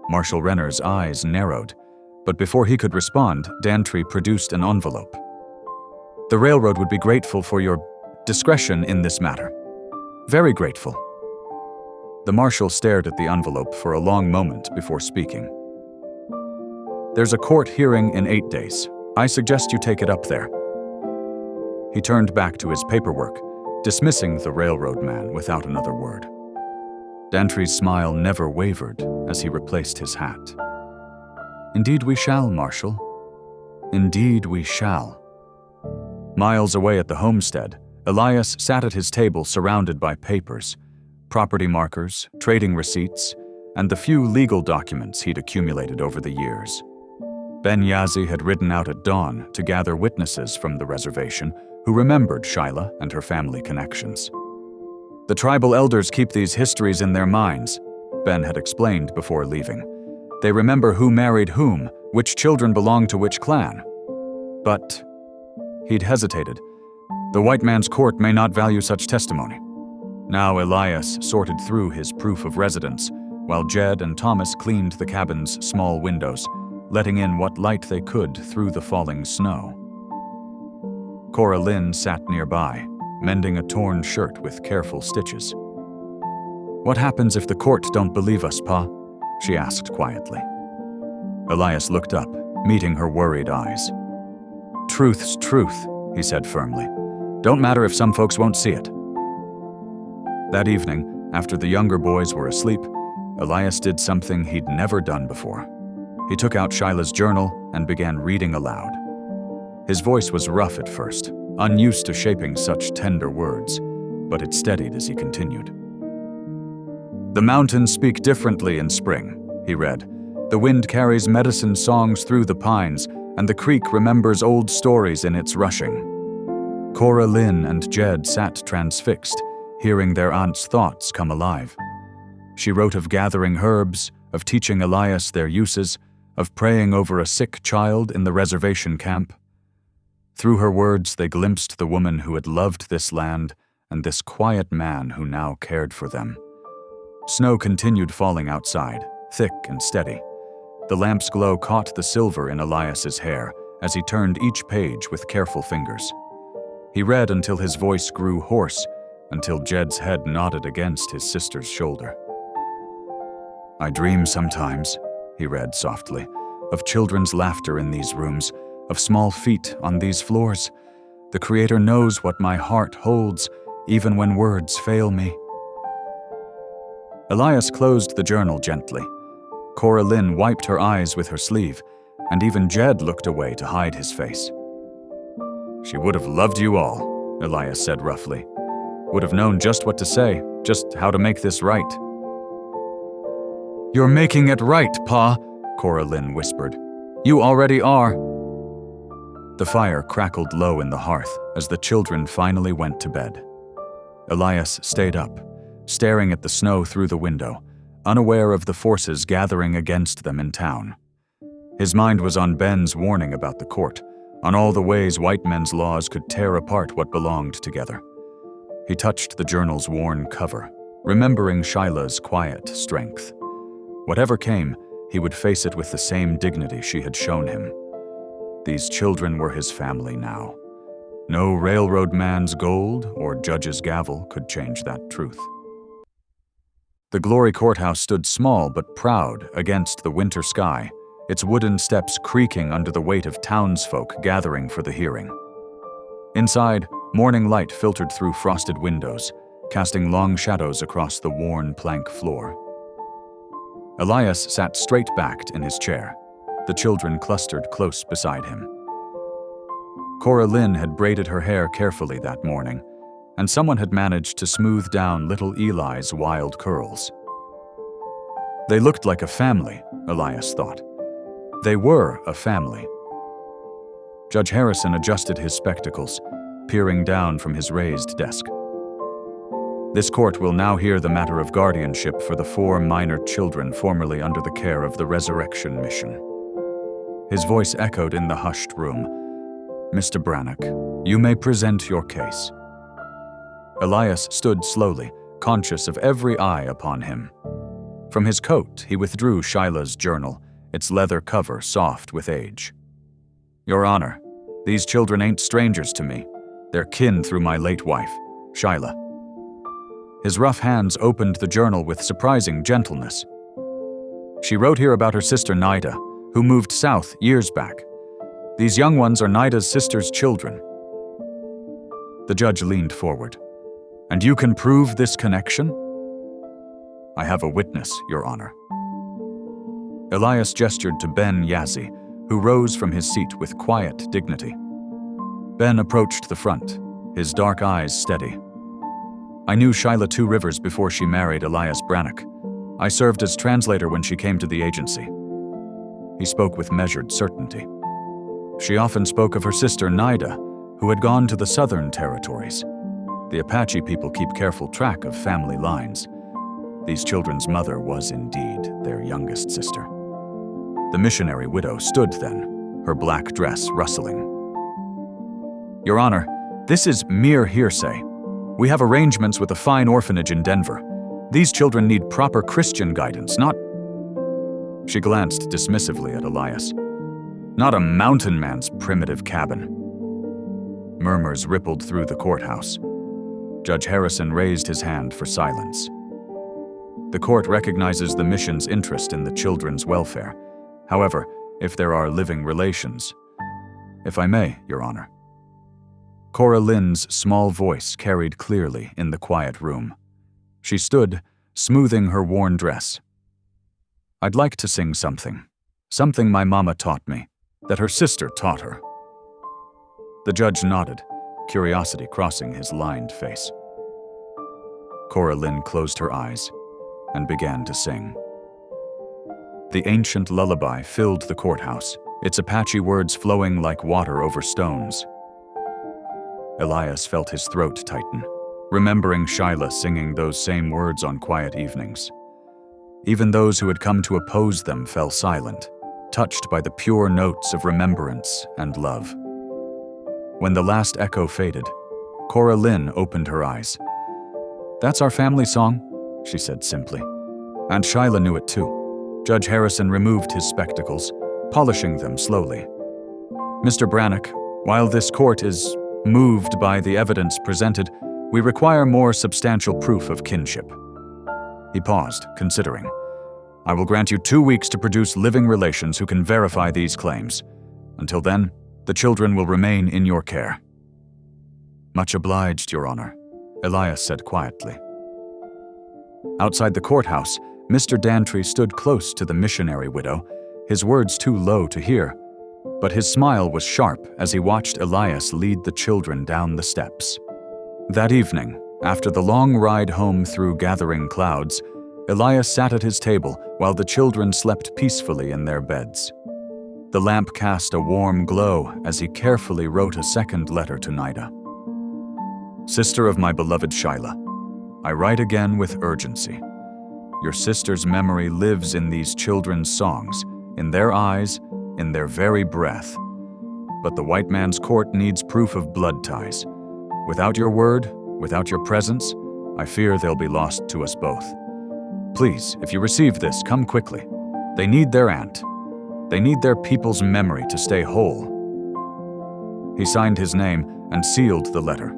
Marshal Renner's eyes narrowed, but before he could respond, Dantry produced an envelope. "The railroad would be grateful for your discretion in this matter. Very grateful." The marshal stared at the envelope for a long moment before speaking. "There's a court hearing in 8 days. I suggest you take it up there." He turned back to his paperwork, dismissing the railroad man without another word. Dantry's smile never wavered as he replaced his hat. "Indeed we shall, Marshal. Indeed we shall." Miles away at the homestead, Elias sat at his table surrounded by papers, property markers, trading receipts, and the few legal documents he'd accumulated over the years. Ben Yazzie had ridden out at dawn to gather witnesses from the reservation who remembered Shyla and her family connections. "The tribal elders keep these histories in their minds," Ben had explained before leaving. "They remember who married whom, which children belonged to which clan. But," he'd hesitated, "the white man's court may not value such testimony." Now Elias sorted through his proof of residence, while Jed and Thomas cleaned the cabin's small windows, letting in what light they could through the falling snow. Cora Lynn sat nearby, mending a torn shirt with careful stitches. "What happens if the court don't believe us, Pa?" she asked quietly. Elias looked up, meeting her worried eyes. "Truth's truth," he said firmly. "Don't matter if some folks won't see it." That evening, after the younger boys were asleep, Elias did something he'd never done before. He took out Shyla's journal and began reading aloud. His voice was rough at first, unused to shaping such tender words, but it steadied as he continued. "The mountains speak differently in spring," he read. "The wind carries medicine songs through the pines, and the creek remembers old stories in its rushing." Cora Lynn and Jed sat transfixed, hearing their aunt's thoughts come alive. She wrote of gathering herbs, of teaching Elias their uses, of praying over a sick child in the reservation camp. Through her words, they glimpsed the woman who had loved this land and this quiet man who now cared for them. Snow continued falling outside, thick and steady. The lamp's glow caught the silver in Elias's hair as he turned each page with careful fingers. He read until his voice grew hoarse, until Jed's head nodded against his sister's shoulder. "I dream sometimes," he read softly, "of children's laughter in these rooms, of small feet on these floors. The Creator knows what my heart holds, even when words fail me." Elias closed the journal gently. Cora Lynn wiped her eyes with her sleeve, and even Jed looked away to hide his face. "She would have loved you all," Elias said roughly. "Would have known just what to say, just how to make this right." "You're making it right, Pa," Cora Lynn whispered. "You already are." The fire crackled low in the hearth as the children finally went to bed. Elias stayed up, staring at the snow through the window, unaware of the forces gathering against them in town. His mind was on Ben's warning about the court, on all the ways white men's laws could tear apart what belonged together. He touched the journal's worn cover, remembering Shyla's quiet strength. Whatever came, he would face it with the same dignity she had shown him. These children were his family now. No railroad man's gold or judge's gavel could change that truth. The Glory Courthouse stood small but proud against the winter sky, its wooden steps creaking under the weight of townsfolk gathering for the hearing. Inside, morning light filtered through frosted windows, casting long shadows across the worn plank floor. Elias sat straight-backed in his chair. The children clustered close beside him. Cora Lynn had braided her hair carefully that morning, and someone had managed to smooth down little Eli's wild curls. They looked like a family, Elias thought. They were a family. Judge Harrison adjusted his spectacles, peering down from his raised desk. This court will now hear the matter of guardianship for the 4 minor children formerly under the care of the Resurrection Mission. His voice echoed in the hushed room. Mr. Brannock, you may present your case. Elias stood slowly, conscious of every eye upon him. From his coat, he withdrew Shyla's journal, its leather cover soft with age. Your Honor, these children ain't strangers to me. They're kin through my late wife, Shyla. His rough hands opened the journal with surprising gentleness. She wrote here about her sister Nida, who moved south years back. These young ones are Nida's sister's children. The judge leaned forward. And you can prove this connection? I have a witness, Your Honor. Elias gestured to Ben Yazzie, who rose from his seat with quiet dignity. Ben approached the front, his dark eyes steady. I knew Shyla Two Rivers before she married Elias Brannock. I served as translator when she came to the agency. He spoke with measured certainty. She often spoke of her sister Nida, who had gone to the Southern Territories. The Apache people keep careful track of family lines. These children's mother was indeed their youngest sister. The missionary widow stood then, her black dress rustling. Your Honor, this is mere hearsay. We have arrangements with a fine orphanage in Denver. These children need proper Christian guidance, not... She glanced dismissively at Elias. Not a mountain man's primitive cabin. Murmurs rippled through the courthouse. Judge Harrison raised his hand for silence. The court recognizes the mission's interest in the children's welfare. However, if there are living relations... If I may, Your Honor. Cora Lynn's small voice carried clearly in the quiet room. She stood, smoothing her worn dress. I'd like to sing something my mama taught me, that her sister taught her. The judge nodded, curiosity crossing his lined face. Cora Lynn closed her eyes and began to sing. The ancient lullaby filled the courthouse, its Apache words flowing like water over stones. Elias felt his throat tighten, remembering Shyla singing those same words on quiet evenings. Even those who had come to oppose them fell silent, touched by the pure notes of remembrance and love. When the last echo faded, Cora Lynn opened her eyes. That's our family song, she said simply. And Shyla knew it too. Judge Harrison removed his spectacles, polishing them slowly. Mr. Brannock, while this court is moved by the evidence presented, we require more substantial proof of kinship. He paused, considering. I will grant you 2 weeks to produce living relations who can verify these claims. Until then, the children will remain in your care. Much obliged, Your Honor, Elias said quietly. Outside the courthouse, Mr. Dantry stood close to the missionary widow, his words too low to hear, but his smile was sharp as he watched Elias lead the children down the steps. That evening, after the long ride home through gathering clouds, Elias sat at his table while the children slept peacefully in their beds. The lamp cast a warm glow as he carefully wrote a second letter to Nida. Sister of my beloved Shyla, I write again with urgency. Your sister's memory lives in these children's songs, in their eyes, in their very breath. But the white man's court needs proof of blood ties. Without your word, without your presence, I fear they'll be lost to us both. Please, if you receive this, come quickly. They need their aunt. They need their people's memory to stay whole. He signed his name and sealed the letter.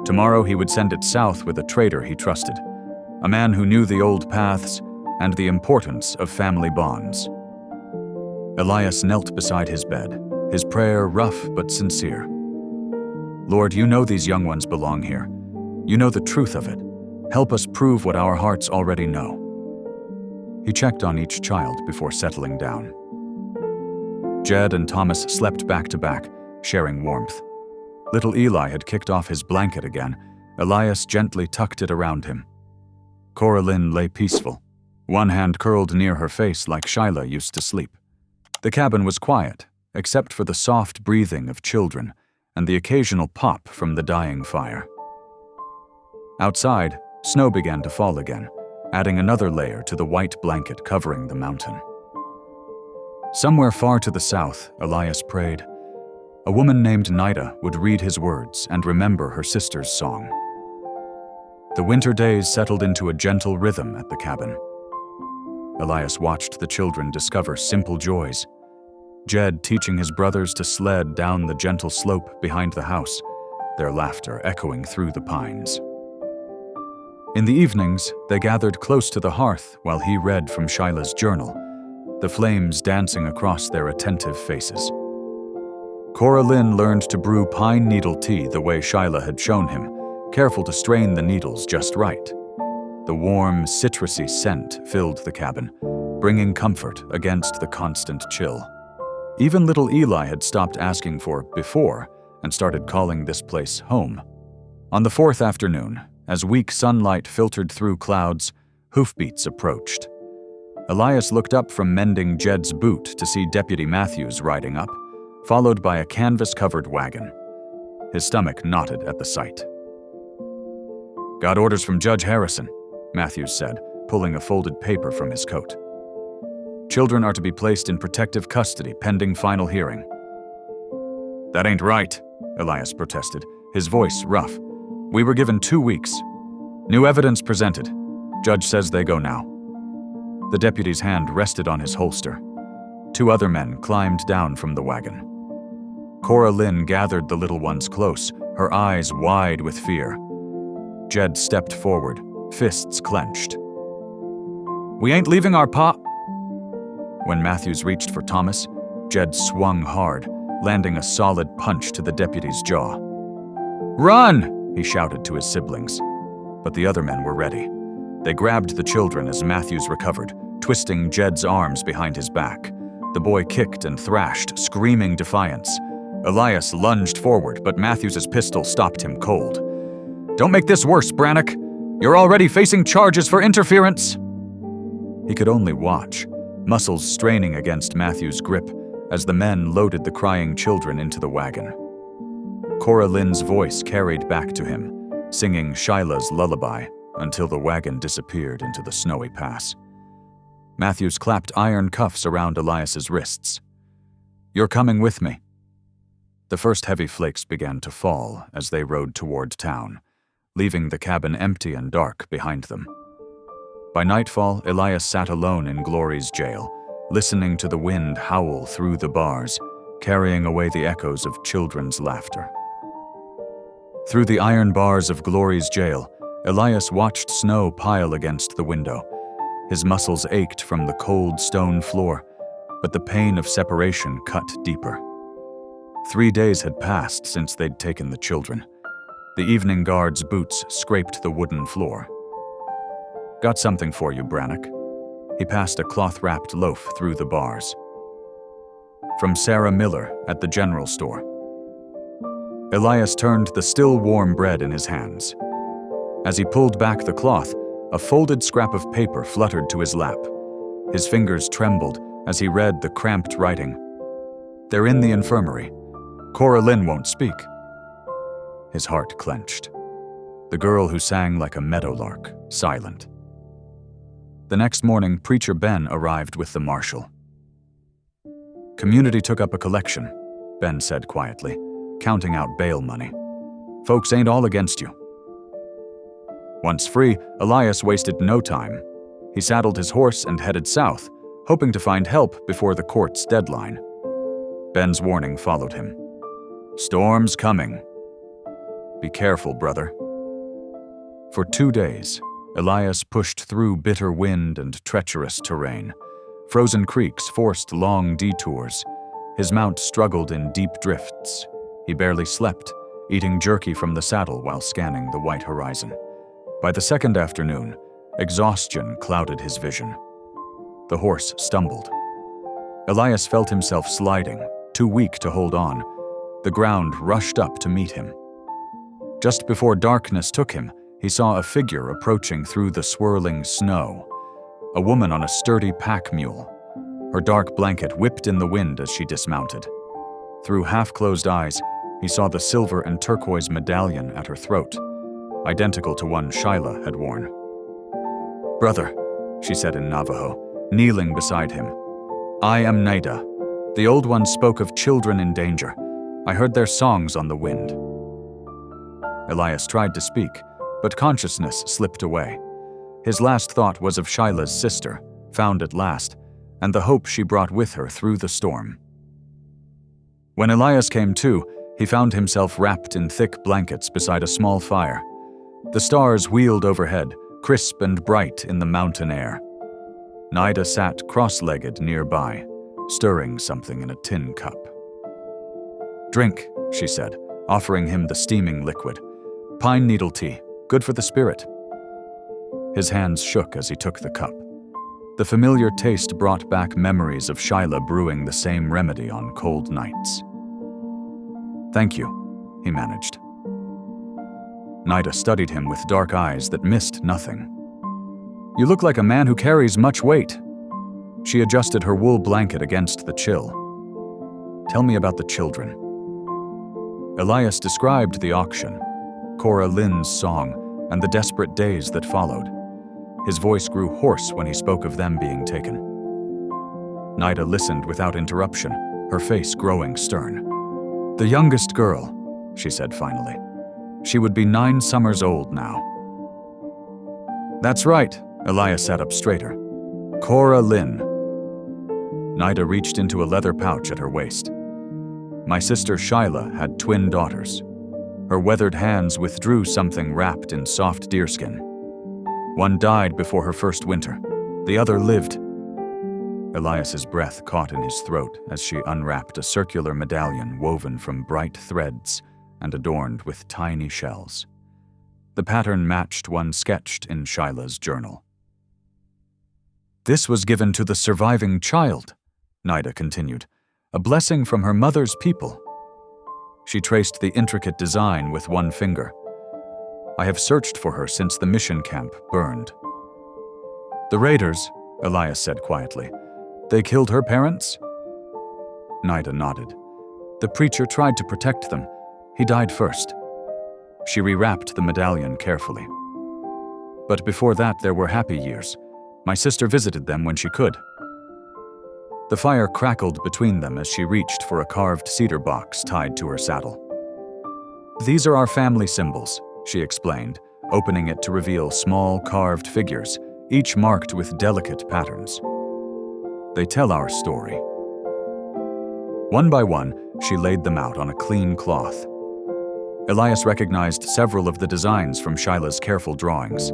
Tomorrow he would send it south with a trader he trusted, a man who knew the old paths and the importance of family bonds. Elias knelt beside his bed, his prayer rough but sincere. Lord, you know these young ones belong here. You know the truth of it. Help us prove what our hearts already know. He checked on each child before settling down. Jed and Thomas slept back to back, sharing warmth. Little Eli had kicked off his blanket again. Elias gently tucked it around him. Coraline lay peaceful, one hand curled near her face like Shyla used to sleep. The cabin was quiet, except for the soft breathing of children and the occasional pop from the dying fire. Outside, snow began to fall again, adding another layer to the white blanket covering the mountain. Somewhere far to the south, Elias prayed. A woman named Nida would read his words and remember her sister's song. The winter days settled into a gentle rhythm at the cabin. Elias watched the children discover simple joys. Jed teaching his brothers to sled down the gentle slope behind the house, their laughter echoing through the pines. In the evenings, they gathered close to the hearth while he read from Shyla's journal, the flames dancing across their attentive faces. Coraline learned to brew pine needle tea the way Shyla had shown him, careful to strain the needles just right. The warm, citrusy scent filled the cabin, bringing comfort against the constant chill. Even little Eli had stopped asking for before and started calling this place home. On the fourth afternoon, as weak sunlight filtered through clouds, hoofbeats approached. Elias looked up from mending Jed's boot to see Deputy Matthews riding up, followed by a canvas-covered wagon. His stomach knotted at the sight. Got orders from Judge Harrison, Matthews said, pulling a folded paper from his coat. Children are to be placed in protective custody pending final hearing. That ain't right, Elias protested, his voice rough. We were given 2 weeks. New evidence presented. Judge says they go now. The deputy's hand rested on his holster. 2 other men climbed down from the wagon. Coraline gathered the little ones close, her eyes wide with fear. Jed stepped forward, fists clenched. We ain't leaving our pa— When Matthews reached for Thomas, Jed swung hard, landing a solid punch to the deputy's jaw. Run! He shouted to his siblings. But the other men were ready. They grabbed the children as Matthews recovered, twisting Jed's arms behind his back. The boy kicked and thrashed, screaming defiance. Elias lunged forward, but Matthews's pistol stopped him cold. Don't make this worse, Brannock. You're already facing charges for interference. He could only watch, muscles straining against Matthew's grip as the men loaded the crying children into the wagon. Coraline's voice carried back to him, singing Shyla's lullaby until the wagon disappeared into the snowy pass. Matthews clapped iron cuffs around Elias's wrists. You're coming with me. The first heavy flakes began to fall as they rode toward town, leaving the cabin empty and dark behind them. By nightfall, Elias sat alone in Glory's jail, listening to the wind howl through the bars, carrying away the echoes of children's laughter. Through the iron bars of Glory's jail, Elias watched snow pile against the window. His muscles ached from the cold stone floor, but the pain of separation cut deeper. 3 days had passed since they'd taken the children. The evening guard's boots scraped the wooden floor. Got something for you, Brannock. He passed a cloth-wrapped loaf through the bars. From Sarah Miller at the general store. Elias turned the still warm bread in his hands. As he pulled back the cloth, a folded scrap of paper fluttered to his lap. His fingers trembled as he read the cramped writing, They're in the infirmary. Cora Lynn won't speak. His heart clenched. The girl who sang like a meadowlark, silent. The next morning, Preacher Ben arrived with the marshal. Community took up a collection, Ben said quietly, counting out bail money. Folks ain't all against you. Once free, Elias wasted no time. He saddled his horse and headed south, hoping to find help before the court's deadline. Ben's warning followed him. Storm's coming. Be careful, brother. For 2 days, Elias pushed through bitter wind and treacherous terrain. Frozen creeks forced long detours. His mount struggled in deep drifts. He barely slept, eating jerky from the saddle while scanning the white horizon. By the second afternoon, exhaustion clouded his vision. The horse stumbled. Elias felt himself sliding, too weak to hold on. The ground rushed up to meet him. Just before darkness took him, he saw a figure approaching through the swirling snow. A woman on a sturdy pack mule. Her dark blanket whipped in the wind as she dismounted. Through half-closed eyes, he saw the silver and turquoise medallion at her throat, identical to one Shyla had worn. Brother, she said in Navajo, kneeling beside him. I am Naida. The old ones spoke of children in danger. I heard their songs on the wind. Elias tried to speak, but consciousness slipped away. His last thought was of Shyla's sister, found at last, and the hope she brought with her through the storm. When Elias came to, he found himself wrapped in thick blankets beside a small fire. The stars wheeled overhead, crisp and bright in the mountain air. Naida sat cross-legged nearby, stirring something in a tin cup. Drink, she said, offering him the steaming liquid. Pine needle tea, good for the spirit. His hands shook as he took the cup. The familiar taste brought back memories of Shyla brewing the same remedy on cold nights. Thank you, he managed. Naida studied him with dark eyes that missed nothing. You look like a man who carries much weight. She adjusted her wool blanket against the chill. Tell me about the children. Elias described the auction, Cora Lynn's song, and the desperate days that followed. His voice grew hoarse when he spoke of them being taken. Naida listened without interruption, her face growing stern. The youngest girl, she said finally. She would be 9 summers old now. That's right, Elias sat up straighter. Cora Lynn. Naida reached into a leather pouch at her waist. My sister Shyla had twin daughters. Her weathered hands withdrew something wrapped in soft deerskin. One died before her first winter. The other lived. Elias's breath caught in his throat as she unwrapped a circular medallion woven from bright threads and adorned with tiny shells. The pattern matched one sketched in Shyla's journal. This was given to the surviving child, Naida continued, a blessing from her mother's people. She traced the intricate design with one finger. I have searched for her since the mission camp burned. The raiders, Elias said quietly, they killed her parents? Naida nodded. The preacher tried to protect them. He died first. She rewrapped the medallion carefully. But before that, there were happy years. My sister visited them when she could. The fire crackled between them as she reached for a carved cedar box tied to her saddle. These are our family symbols, she explained, opening it to reveal small carved figures, each marked with delicate patterns. They tell our story. One by one, she laid them out on a clean cloth. Elias recognized several of the designs from Shyla's careful drawings.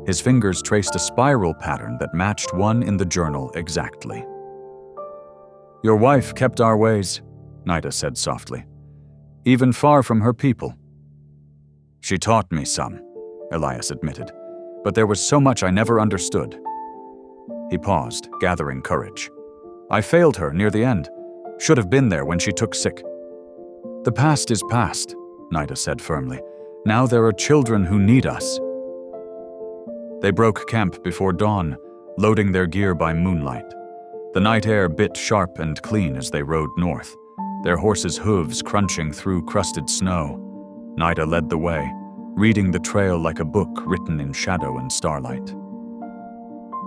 His fingers traced a spiral pattern that matched one in the journal exactly. Your wife kept our ways, Naida said softly, even far from her people. She taught me some, Elias admitted, but there was so much I never understood. He paused, gathering courage. I failed her near the end. Should have been there when she took sick. The past is past, Naida said firmly. Now there are children who need us. They broke camp before dawn, loading their gear by moonlight. The night air bit sharp and clean as they rode north. their horses' hooves crunching through crusted snow. Nida led the way, reading the trail like a book written in shadow and starlight.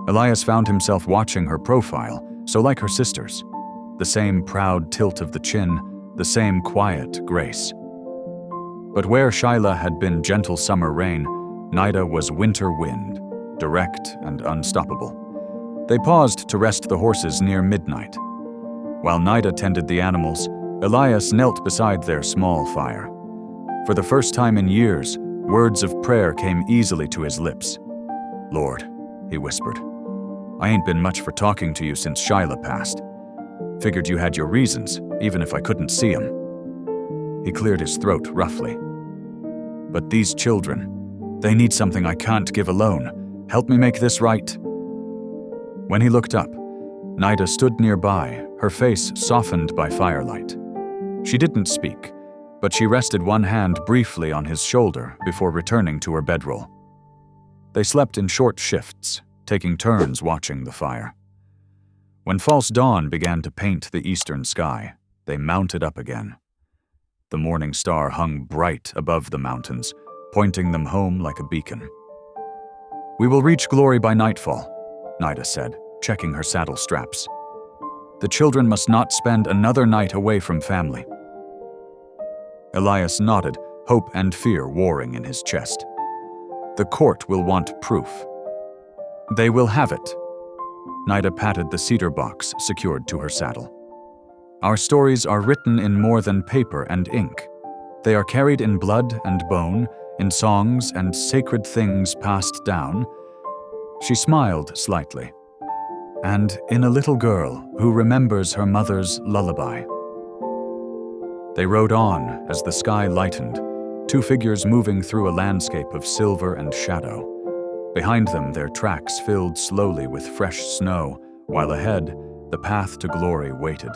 Elias found himself watching her profile, so like her sister's. The same proud tilt of the chin, the same quiet grace. But where Shyla had been gentle summer rain, Nida was winter wind, direct and unstoppable. They paused to rest the horses near midnight. While Nida tended the animals, Elias knelt beside their small fire. For the first time in years, words of prayer came easily to his lips. "Lord," he whispered, "I ain't been much for talking to you since Shyla passed. Figured you had your reasons, even if I couldn't see 'em." He cleared his throat roughly. "But these children, they need something I can't give alone. Help me make this right." When he looked up, Nida stood nearby, her face softened by firelight. She didn't speak, but she rested one hand briefly on his shoulder before returning to her bedroll. They slept in short shifts, taking turns watching the fire. When false dawn began to paint the eastern sky, they mounted up again. The morning star hung bright above the mountains, pointing them home like a beacon. "We will reach glory by nightfall," Nida said, checking her saddle straps. "The children must not spend another night away from family." Elias nodded, hope and fear warring in his chest. "The court will want proof." "They will have it." Nida patted the cedar box secured to her saddle. "Our stories are written in more than paper and ink. They are carried in blood and bone, in songs and sacred things passed down." She smiled slightly. "And in a little girl who remembers her mother's lullaby." They rode on as the sky lightened, two figures moving through a landscape of silver and shadow. Behind them, their tracks filled slowly with fresh snow, while ahead, the path to glory waited,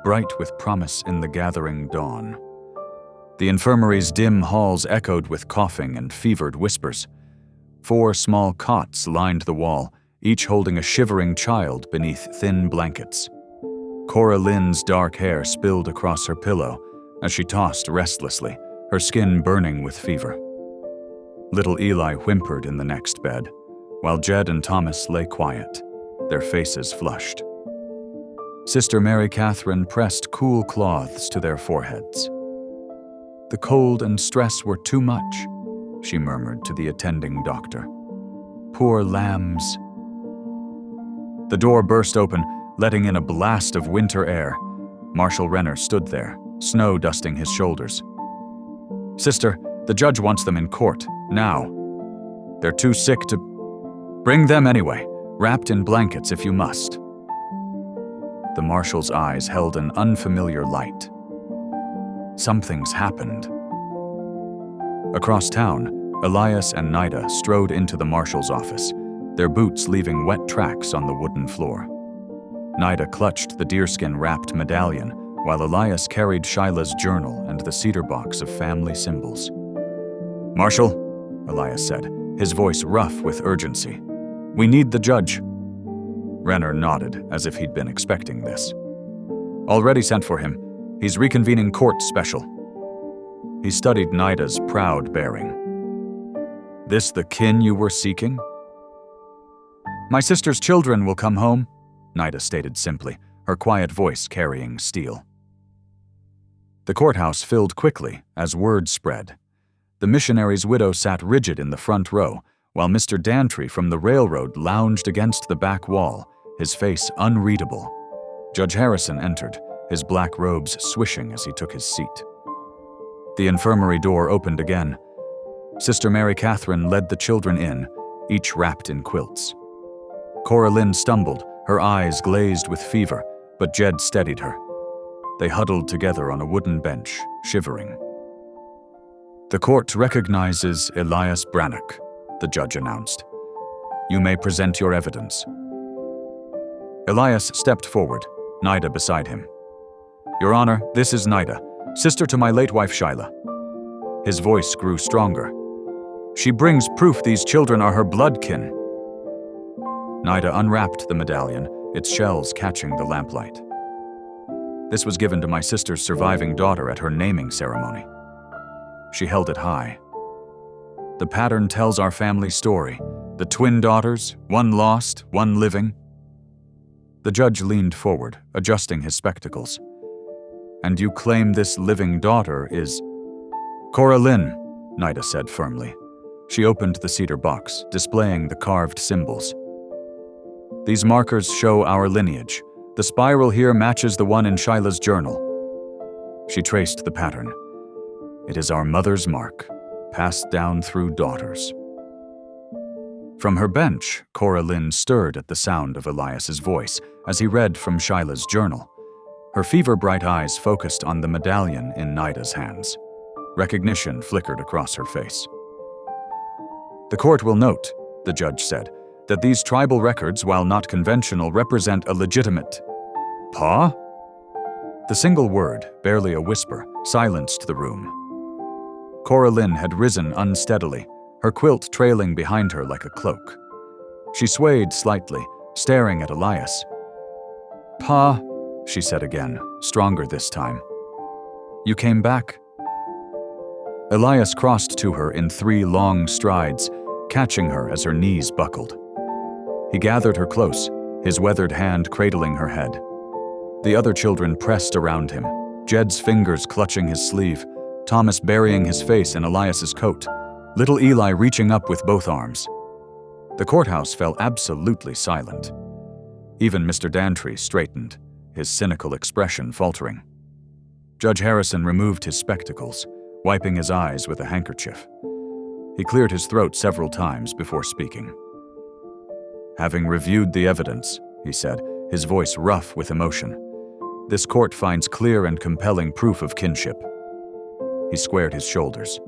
bright with promise in the gathering dawn. The infirmary's dim halls echoed with coughing and fevered whispers. 4 small cots lined the wall, each holding a shivering child beneath thin blankets. Cora Lynn's dark hair spilled across her pillow as she tossed restlessly, her skin burning with fever. Little Eli whimpered in the next bed, while Jed and Thomas lay quiet, their faces flushed. Sister Mary Catherine pressed cool cloths to their foreheads. "The cold and stress were too much," she murmured to the attending doctor. "Poor lambs." The door burst open, letting in a blast of winter air. Marshal Renner stood there, snow dusting his shoulders. "Sister, the judge wants them in court, now. They're too sick to—" "Bring them anyway, wrapped in blankets if you must." The marshal's eyes held an unfamiliar light. Something's happened. Across town, Elias and Nida strode into the marshal's office, their boots leaving wet tracks on the wooden floor. Nida clutched the deerskin-wrapped medallion, while Elias carried Shyla's journal and the cedar box of family symbols. "Marshal," Elias said, his voice rough with urgency, "we need the judge." Renner nodded, as if he'd been expecting this. "Already sent for him. He's reconvening court special." He studied Nida's proud bearing. "This the kin you were seeking?" "My sister's children will come home," Nida stated simply, her quiet voice carrying steel. The courthouse filled quickly as word spread. The missionary's widow sat rigid in the front row, while Mr. Dantry from the railroad lounged against the back wall, his face unreadable. Judge Harrison entered, his black robes swishing as he took his seat. The infirmary door opened again. Sister Mary Catherine led the children in, each wrapped in quilts. Cora Lynn stumbled, her eyes glazed with fever, but Jed steadied her. They huddled together on a wooden bench, shivering. "The court recognizes Elias Brannock," the judge announced. "You may present your evidence." Elias stepped forward, Nida beside him. "Your Honor, this is Nida, sister to my late wife Shyla." His voice grew stronger. "She brings proof these children are her blood kin." Nida unwrapped the medallion, its shells catching the lamplight. This was given to my sister's surviving daughter at her naming ceremony. She held it high. The pattern tells our family story. The twin daughters, one lost, one living. The judge leaned forward, adjusting his spectacles. And you claim this living daughter is… Cora Lynn, Nida said firmly. She opened the cedar box, displaying the carved symbols. These markers show our lineage. The spiral here matches the one in Shyla's journal. She traced the pattern. It is our mother's mark, passed down through daughters. From her bench, Cora Lynn stirred at the sound of Elias's voice as he read from Shyla's journal. Her fever-bright eyes focused on the medallion in Nida's hands. Recognition flickered across her face. The court will note, the judge said, that these tribal records, while not conventional, represent a legitimate… Pa? The single word, barely a whisper, silenced the room. Cora Lynn had risen unsteadily, her quilt trailing behind her like a cloak. She swayed slightly, staring at Elias. Pa, she said again, stronger this time. You came back? Elias crossed to her in 3 long strides, catching her as her knees buckled. He gathered her close, his weathered hand cradling her head. The other children pressed around him, Jed's fingers clutching his sleeve, Thomas burying his face in Elias's coat, little Eli reaching up with both arms. The courthouse fell absolutely silent. Even Mr. Dantry straightened, his cynical expression faltering. Judge Harrison removed his spectacles, wiping his eyes with a handkerchief. He cleared his throat several times before speaking. Having reviewed the evidence, he said, his voice rough with emotion, this court finds clear and compelling proof of kinship. He squared his shoulders.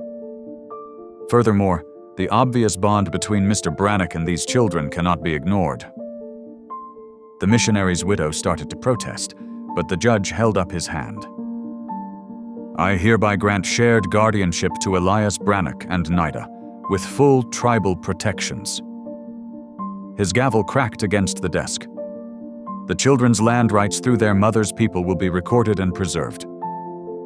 Furthermore, the obvious bond between Mr. Brannock and these children cannot be ignored. The missionary's widow started to protest, but the judge held up his hand. I hereby grant shared guardianship to Elias Brannock and Nida, with full tribal protections. His gavel cracked against the desk. The children's land rights through their mother's people will be recorded and preserved.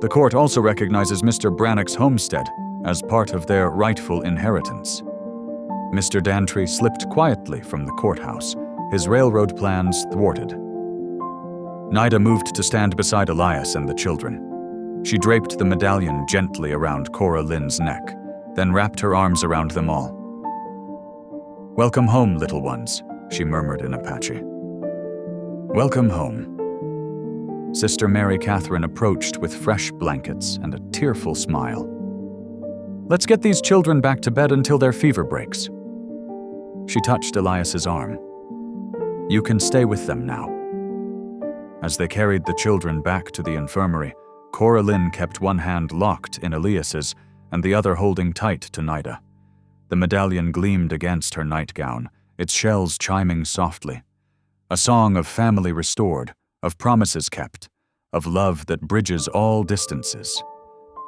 The court also recognizes Mr. Brannock's homestead as part of their rightful inheritance. Mr. Dantry slipped quietly from the courthouse, his railroad plans thwarted. Nida moved to stand beside Elias and the children. She draped the medallion gently around Cora Lynn's neck, then wrapped her arms around them all. Welcome home, little ones, she murmured in Apache. Welcome home. Sister Mary Catherine approached with fresh blankets and a tearful smile. Let's get these children back to bed until their fever breaks. She touched Elias's arm. You can stay with them now. As they carried the children back to the infirmary, Cora Lynn kept one hand locked in Elias's and the other holding tight to Nida. The medallion gleamed against her nightgown, its shells chiming softly. A song of family restored, of promises kept, of love that bridges all distances.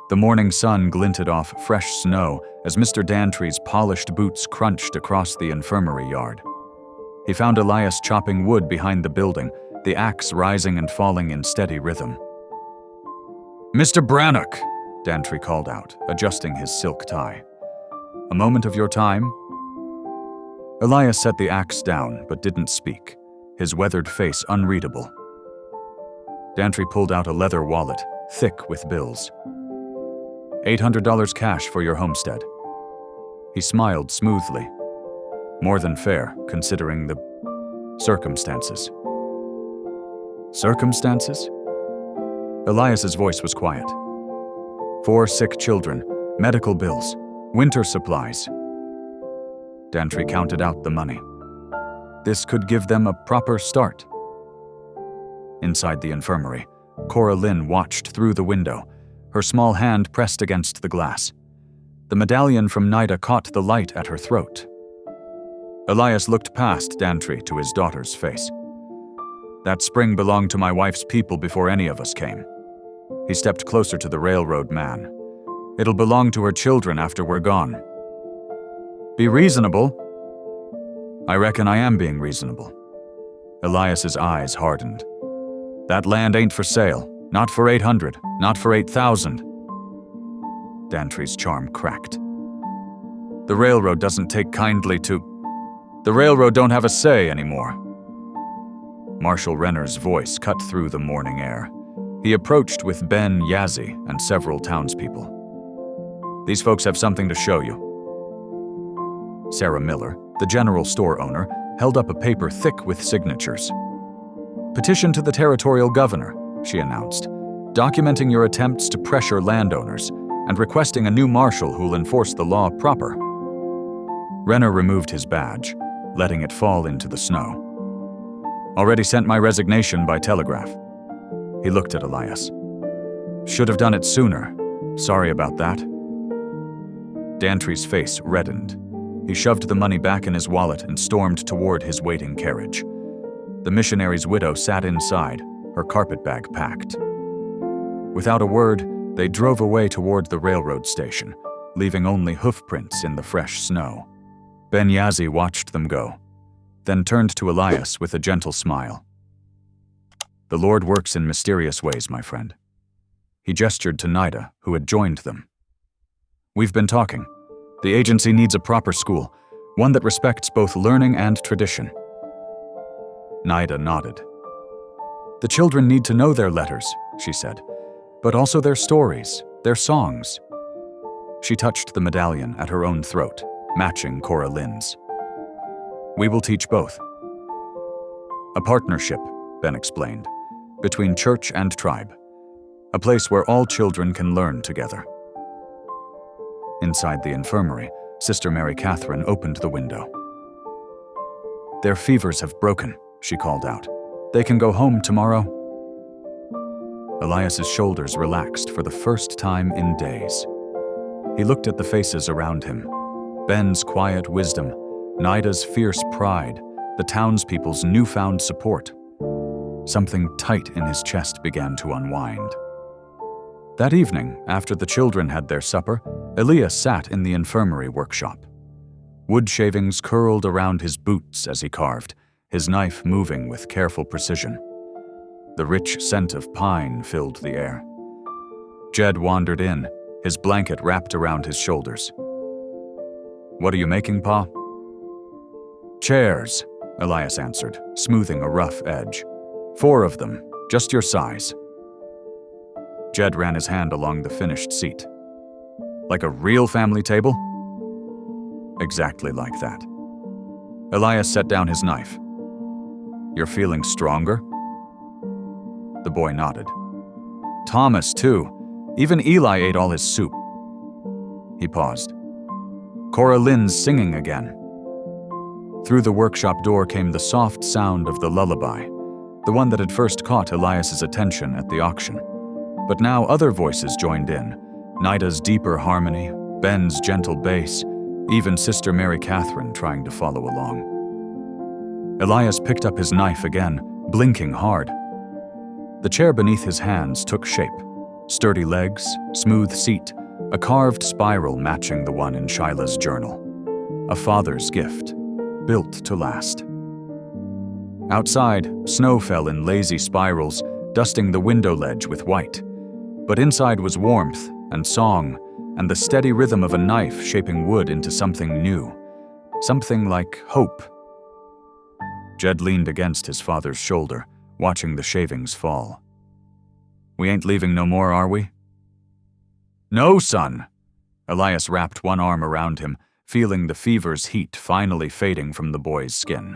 The morning sun glinted off fresh snow as Mr. Dantry's polished boots crunched across the infirmary yard. He found Elias chopping wood behind the building, the axe rising and falling in steady rhythm. Mr. Brannock, Dantry called out, adjusting his silk tie. A moment of your time? Elias set the axe down, but didn't speak, his weathered face unreadable. Dantry pulled out a leather wallet, thick with bills. $800 cash for your homestead. He smiled smoothly. More than fair, considering the circumstances. Circumstances? Elias's voice was quiet. 4 sick children, medical bills, winter supplies. Dantry counted out the money. This could give them a proper start. Inside the infirmary, Cora Lynn watched through the window, her small hand pressed against the glass. The medallion from Nida caught the light at her throat. Elias looked past Dantry to his daughter's face. That spring belonged to my wife's people before any of us came. He stepped closer to the railroad man. It'll belong to her children after we're gone. Be reasonable. I reckon I am being reasonable. Elias's eyes hardened. That land ain't for sale. Not for 800, not for 8,000. Dantry's charm cracked. The railroad doesn't take kindly to... The railroad don't have a say anymore. Marshal Renner's voice cut through the morning air. He approached with Ben Yazzie and several townspeople. These folks have something to show you. Sarah Miller, the general store owner, held up a paper thick with signatures. Petition to the territorial governor, she announced, documenting your attempts to pressure landowners and requesting a new marshal who'll enforce the law proper. Renner removed his badge, letting it fall into the snow. Already sent my resignation by telegraph. He looked at Elias. Should have done it sooner. Sorry about that. Dantry's face reddened. He shoved the money back in his wallet and stormed toward his waiting carriage. The missionary's widow sat inside, her carpetbag packed. Without a word, they drove away toward the railroad station, leaving only hoofprints in the fresh snow. Ben Yazzie watched them go, then turned to Elias with a gentle smile. The Lord works in mysterious ways, my friend. He gestured to Nida, who had joined them. We've been talking. The agency needs a proper school, one that respects both learning and tradition. Nida nodded. The children need to know their letters, she said, but also their stories, their songs. She touched the medallion at her own throat, matching Cora Lynn's. We will teach both. A partnership, Ben explained, between church and tribe. A place where all children can learn together. Inside the infirmary, Sister Mary Catherine opened the window. Their fevers have broken, she called out. They can go home tomorrow. Elias's shoulders relaxed for the first time in days. He looked at the faces around him. Ben's quiet wisdom, Nida's fierce pride, the townspeople's newfound support. Something tight in his chest began to unwind. That evening, after the children had their supper, Elias sat in the infirmary workshop. Wood shavings curled around his boots as he carved, his knife moving with careful precision. The rich scent of pine filled the air. Jed wandered in, his blanket wrapped around his shoulders. What are you making, Pa? Chairs, Elias answered, smoothing a rough edge. 4 of them, just your size. Jed ran his hand along the finished seat. Like a real family table? Exactly like that. Elias set down his knife. You're feeling stronger? The boy nodded. Thomas, too. Even Eli ate all his soup. He paused. Cora Lynn's singing again. Through the workshop door came the soft sound of the lullaby, the one that had first caught Elias's attention at the auction. But now other voices joined in, Nida's deeper harmony, Ben's gentle bass, even Sister Mary Catherine trying to follow along. Elias picked up his knife again, blinking hard. The chair beneath his hands took shape. Sturdy legs, smooth seat, a carved spiral matching the one in Shyla's journal. A father's gift, built to last. Outside, snow fell in lazy spirals, dusting the window ledge with white. But inside was warmth and song, and the steady rhythm of a knife shaping wood into something new. Something like hope. Jed leaned against his father's shoulder, watching the shavings fall. We ain't leaving no more, are we? No, son. Elias wrapped one arm around him, feeling the fever's heat finally fading from the boy's skin.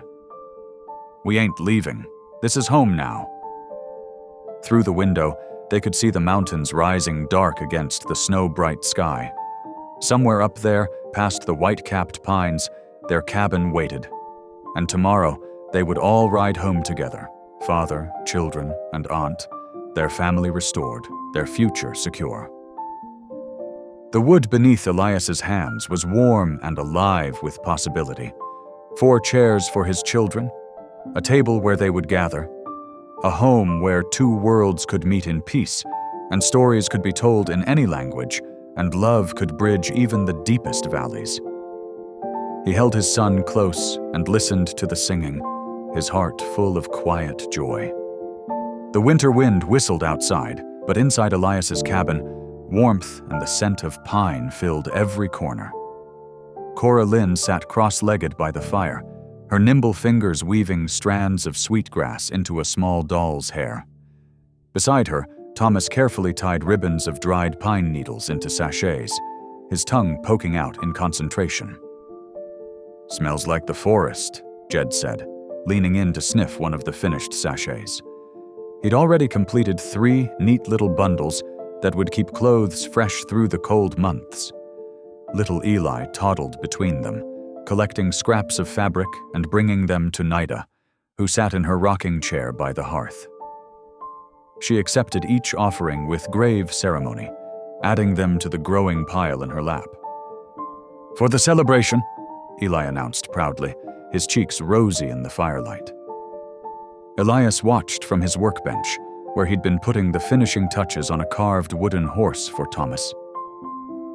We ain't leaving. This is home now. Through the window, they could see the mountains rising dark against the snow-bright sky. Somewhere up there, past the white-capped pines, their cabin waited. And tomorrow, they would all ride home together, father, children, and aunt, their family restored, their future secure. The wood beneath Elias's hands was warm and alive with possibility. 4 chairs for his children, a table where they would gather, a home where 2 worlds could meet in peace, and stories could be told in any language, and love could bridge even the deepest valleys. He held his son close and listened to the singing, his heart full of quiet joy. The winter wind whistled outside, but inside Elias's cabin, warmth and the scent of pine filled every corner. Cora Lynn sat cross-legged by the fire, her nimble fingers weaving strands of sweetgrass into a small doll's hair. Beside her, Thomas carefully tied ribbons of dried pine needles into sachets, his tongue poking out in concentration. "Smells like the forest," Jed said, leaning in to sniff one of the finished sachets. He'd already completed 3 neat little bundles that would keep clothes fresh through the cold months. Little Eli toddled between them, collecting scraps of fabric and bringing them to Nida, who sat in her rocking chair by the hearth. She accepted each offering with grave ceremony, adding them to the growing pile in her lap. "For the celebration," Eli announced proudly, his cheeks rosy in the firelight. Elias watched from his workbench, where he'd been putting the finishing touches on a carved wooden horse for Thomas.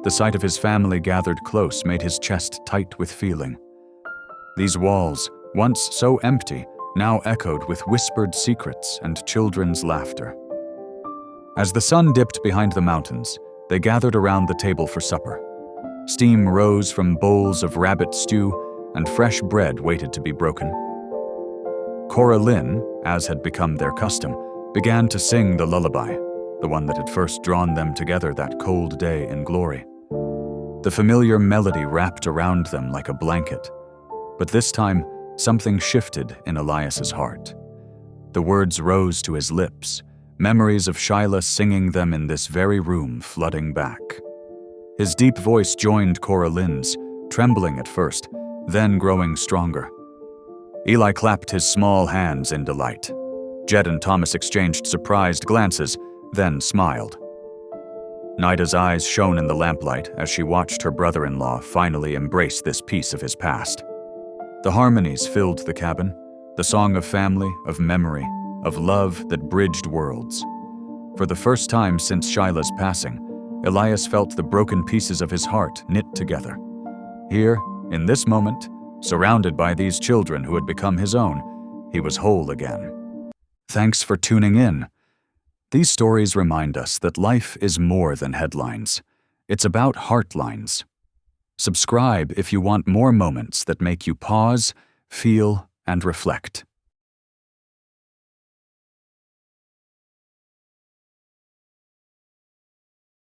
The sight of his family gathered close made his chest tight with feeling. These walls, once so empty, now echoed with whispered secrets and children's laughter. As the sun dipped behind the mountains, they gathered around the table for supper. Steam rose from bowls of rabbit stew, and fresh bread waited to be broken. Cora Lynn, as had become their custom, began to sing the lullaby, the one that had first drawn them together that cold day in glory. The familiar melody wrapped around them like a blanket, but this time something shifted in Elias's heart. The words rose to his lips, memories of Childless singing them in this very room flooding back. His deep voice joined Cora Lynn's, trembling at first, then growing stronger. Eli clapped his small hands in delight. Jed and Thomas exchanged surprised glances, then smiled. Nida's eyes shone in the lamplight as she watched her brother-in-law finally embrace this piece of his past. The harmonies filled the cabin, the song of family, of memory, of love that bridged worlds. For the first time since Shiloh's passing, Elias felt the broken pieces of his heart knit together. Here, in this moment, surrounded by these children who had become his own, he was whole again. Thanks for tuning in. These stories remind us that life is more than headlines. It's about heartlines. Subscribe if you want more moments that make you pause, feel, and reflect.